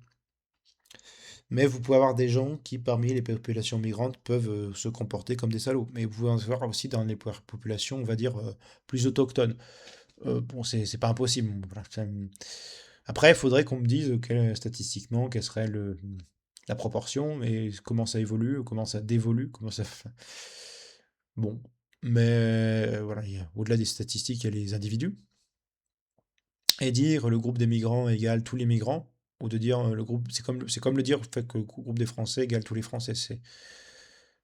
Mais vous pouvez avoir des gens qui, parmi les populations migrantes, peuvent se comporter comme des salauds. Mais vous pouvez en voir aussi dans les populations, on va dire, plus autochtones. Bon, c'est pas impossible. Voilà, après, il faudrait qu'on me dise statistiquement quelle serait la proportion et comment ça évolue, comment ça dévolue, comment ça. Bon, mais voilà, au-delà des statistiques, il y a les individus. Et dire le groupe des migrants égale tous les migrants, ou de dire le groupe, c'est comme le dire le fait que le groupe des Français égale tous les Français.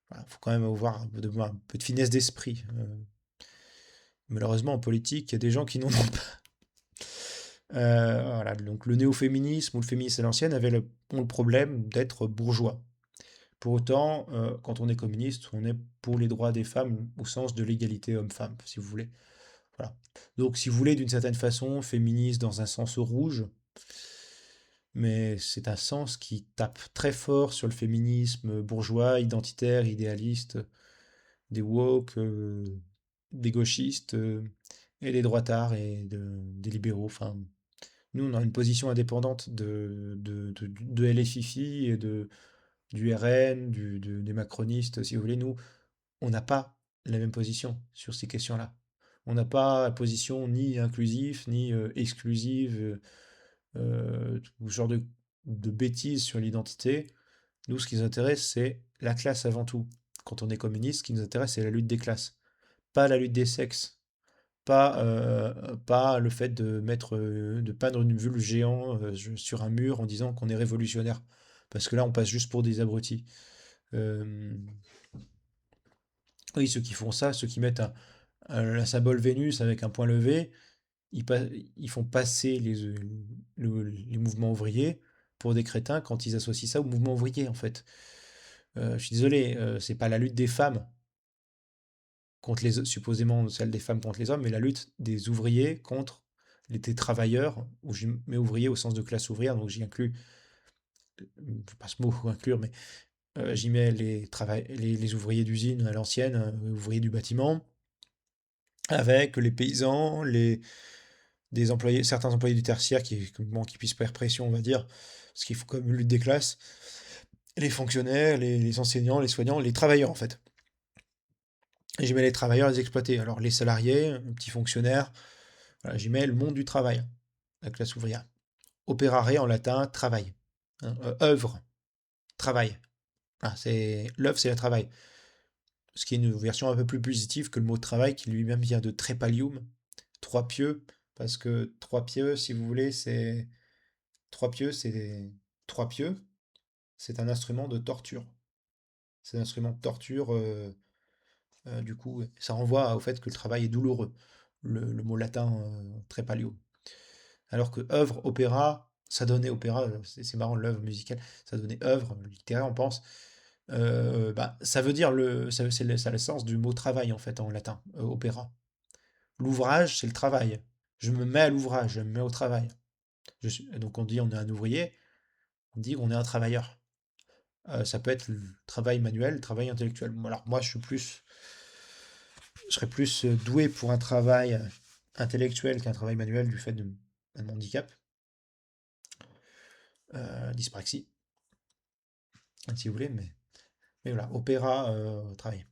Voilà, faut quand même avoir un peu de finesse d'esprit. Malheureusement, en politique, il y a des gens qui n'en ont pas. Voilà, donc le néo-féminisme ou le féminisme à l'ancienne ont le problème d'être bourgeois. Pour autant, quand on est communiste, on est pour les droits des femmes au sens de l'égalité homme-femme, si vous voulez. Voilà. Donc, si vous voulez, d'une certaine façon, féministe dans un sens rouge, mais c'est un sens qui tape très fort sur le féminisme bourgeois, identitaire, idéaliste, des woke, des gauchistes, et des droitards et des libéraux. Enfin, nous, on a une position indépendante de LFIFI et du RN, des macronistes, si vous voulez. Nous, on n'a pas la même position sur ces questions-là. On n'a pas la position ni inclusive, ni exclusive, tout ce genre de bêtises sur l'identité. Nous, ce qui nous intéresse, c'est la classe avant tout. Quand on est communiste, ce qui nous intéresse, c'est la lutte des classes, pas la lutte des sexes, pas le fait de peindre une vulve géant sur un mur en disant qu'on est révolutionnaire. Parce que là, on passe juste pour des abrutis. Euh, oui, ceux qui font ça, ceux qui mettent la symbole Vénus avec un point levé, ils font passer les mouvements ouvriers pour des crétins quand ils associent ça au mouvement ouvrier, en fait. Je suis désolé, c'est pas la lutte des femmes contre supposément celle des femmes contre les hommes, mais la lutte des ouvriers contre des travailleurs, ou je mets ouvriers au sens de classe ouvrière, donc j'y inclus, pas ce mot inclure, mais j'y mets les ouvriers d'usine à l'ancienne, ouvriers du bâtiment, avec les paysans, des employés, certains employés du tertiaire qui puissent faire pression, on va dire, parce qu'il faut comme lutte des classes, les fonctionnaires, les enseignants, les soignants, les travailleurs en fait. Et j'y mets les travailleurs, les exploités. Alors les salariés, les petits fonctionnaires, voilà, j'y mets le monde du travail, la classe ouvrière. Operare en latin, travail. Hein, œuvre, travail. Ah, l'œuvre, c'est le travail. Ce qui est une version un peu plus positive que le mot travail, qui lui-même vient de trépalium, trois pieux, parce que trois pieux, si vous voulez, c'est trois pieux, c'est trois pieux, c'est un instrument de torture. C'est un instrument de torture, du coup, ça renvoie au fait que le travail est douloureux, le mot latin trépalium. Alors que œuvre, opéra, ça donnait opéra, c'est marrant, l'œuvre musicale, ça donnait œuvre littéraire, on pense. Bah, ça veut dire ça a le sens du mot travail en fait en latin, opéra. L'ouvrage, c'est le travail. Je me mets à l'ouvrage, je me mets au travail. Donc on dit on est un ouvrier, on dit on est un travailleur. Ça peut être le travail manuel, le travail intellectuel. Bon, alors moi je serais plus doué pour un travail intellectuel qu'un travail manuel du fait de mon handicap, dyspraxie, si vous voulez, mais voilà, opéra, travail.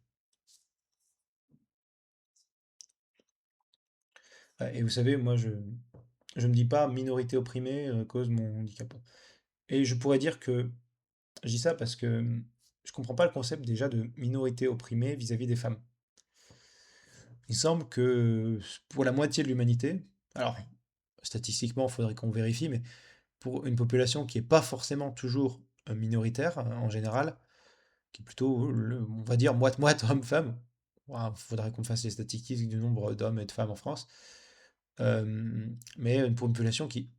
Ouais, et vous savez, moi je me dis pas minorité opprimée à cause de mon handicap. Et je pourrais dire que je dis ça parce que je comprends pas le concept déjà de minorité opprimée vis-à-vis des femmes. Il semble que pour la moitié de l'humanité, alors statistiquement, il faudrait qu'on vérifie, mais pour une population qui n'est pas forcément toujours minoritaire en général, qui est plutôt, on va dire, moite-moite homme-femme, il faudrait qu'on fasse les statistiques du nombre d'hommes et de femmes en France, mais pour une population qui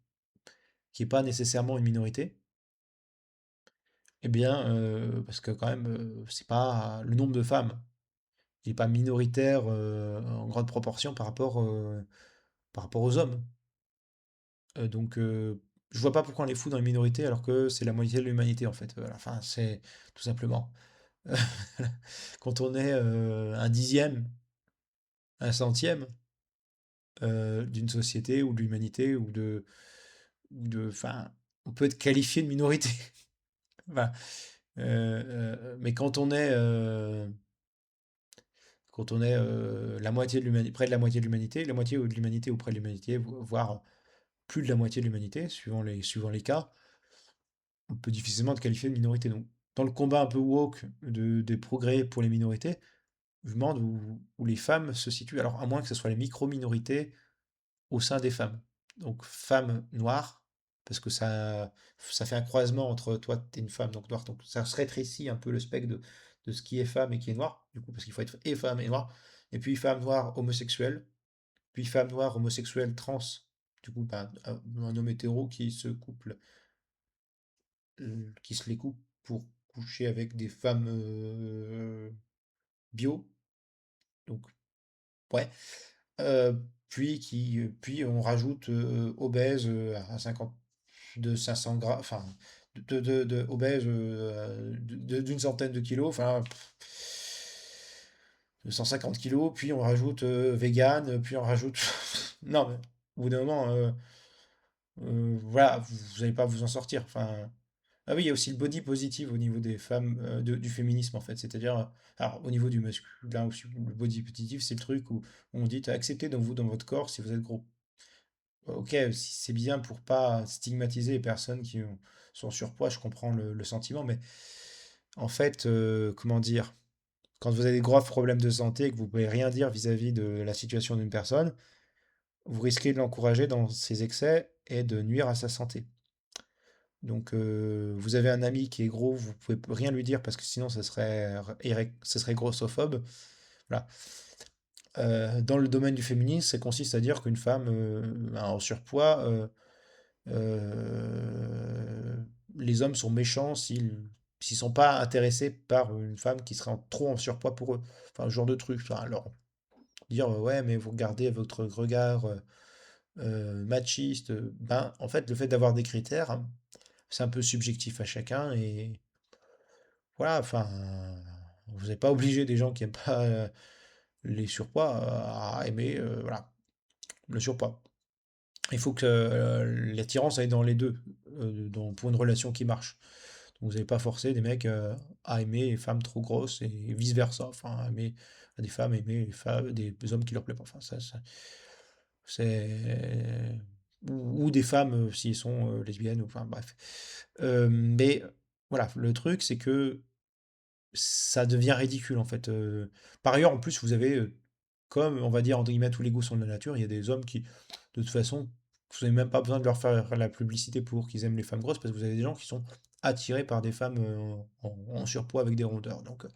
n'est pas nécessairement une minorité, eh bien, parce que quand même, c'est pas le nombre de femmes, il n'est pas minoritaire en grande proportion par rapport aux hommes. Donc, je vois pas pourquoi on les fout dans les minorités alors que c'est la moitié de l'humanité en fait. Voilà. Enfin, c'est tout simplement. Quand on est un dixième, un centième d'une société ou de l'humanité ou enfin, on peut être qualifié de minorité. Enfin, mais quand on est la moitié de l'humanité, près de la moitié de l'humanité, la moitié de l'humanité ou près de l'humanité, voire plus de la moitié de l'humanité, suivant les cas, on peut difficilement être qualifié de minorité. Donc, dans le combat un peu woke des progrès pour les minorités, je me demande où les femmes se situent. Alors, à moins que ce soit les micro-minorités au sein des femmes. Donc, femmes noires, parce que ça fait un croisement entre toi, tu es une femme, donc noire. Donc, ça se rétrécit un peu le spectre de ce qui est femme et qui est noir, du coup, parce qu'il faut être et femme et noire. Et puis, femme noire homosexuelle, puis femme noire homosexuelle trans. Du coup, ben, un homme hétéro qui se couple, qui se les coupe pour coucher avec des femmes bio. Donc, ouais. Euh, puis on rajoute obèse à 50 de 500 grammes, enfin obèse d'une centaine de kilos, enfin de 150 kilos, puis on rajoute vegan, puis on rajoute. Non, mais au bout d'un moment, voilà, vous n'allez pas vous en sortir. Enfin, ah oui, il y a aussi le body positive au niveau des femmes, du féminisme en fait. C'est-à-dire, alors au niveau du masculin aussi, le body positive, c'est le truc où on dit acceptez dans vous, dans votre corps, si vous êtes gros. Ok, si c'est bien pour pas stigmatiser les personnes sont en surpoids, je comprends le sentiment, mais en fait, comment dire, quand vous avez des graves problèmes de santé et que vous pouvez rien dire vis-à-vis de la situation d'une personne, vous risquez de l'encourager dans ses excès et de nuire à sa santé. Donc, vous avez un ami qui est gros, vous pouvez rien lui dire parce que sinon, ça serait grossophobe. Voilà. Dans le domaine du féminisme, ça consiste à dire qu'une femme en surpoids, euh, les hommes sont méchants s'ils sont pas intéressés par une femme qui serait trop en surpoids pour eux. Enfin, ce genre de truc. Enfin, alors, dire ouais, mais vous regardez votre regard machiste. Ben, en fait, le fait d'avoir des critères, hein, c'est un peu subjectif à chacun et voilà, enfin, vous n'êtes pas obligé des gens qui n'aiment pas les surpoids à aimer voilà, le surpoids. Il faut que l'attirance aille dans les deux pour une relation qui marche. Donc vous n'allez pas forcer des mecs à aimer les femmes trop grosses et vice-versa. Enfin, aimer des femmes, aimer des hommes qui leur plaisent pas. Enfin, c'est. Ou des femmes s'ils sont lesbiennes, enfin bref. Mais voilà, le truc c'est que ça devient ridicule en fait. Par ailleurs, en plus, vous avez, comme on va dire entre guillemets tous les goûts sont de la nature, il y a des hommes qui, de toute façon, vous n'avez même pas besoin de leur faire la publicité pour qu'ils aiment les femmes grosses, parce que vous avez des gens qui sont attirés par des femmes en surpoids avec des rondeurs. Donc,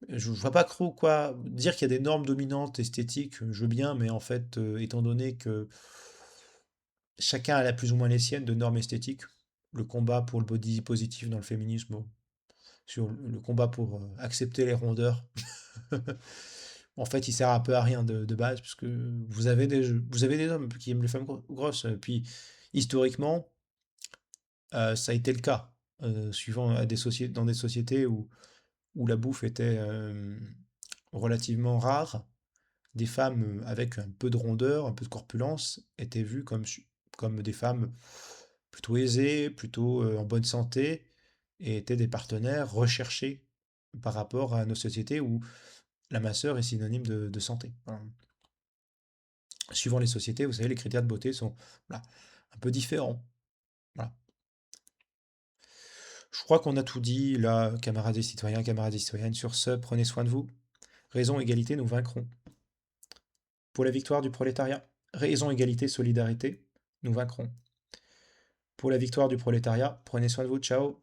je vois pas trop quoi dire qu'il y a des normes dominantes esthétiques, je veux bien, mais en fait, étant donné que chacun a la plus ou moins les siennes de normes esthétiques, le combat pour le body positif dans le féminisme, bon, sur le combat pour accepter les rondeurs, en fait, il sert un peu à rien de base, parce que vous avez des hommes qui aiment les femmes grosses. Puis, historiquement, ça a été le cas, suivant dans des sociétés où la bouffe était relativement rare. Des femmes avec un peu de rondeur, un peu de corpulence, étaient vues comme des femmes plutôt aisées, plutôt en bonne santé, et étaient des partenaires recherchés par rapport à nos sociétés où la minceur est synonyme de santé. Voilà. Suivant les sociétés, vous savez, les critères de beauté sont voilà, un peu différents. Voilà. Je crois qu'on a tout dit là, camarades et citoyens, camarades et citoyennes. Sur ce, prenez soin de vous. Raison, égalité, nous vaincrons. Pour la victoire du prolétariat. Raison, égalité, solidarité, nous vaincrons. Pour la victoire du prolétariat, prenez soin de vous. Ciao.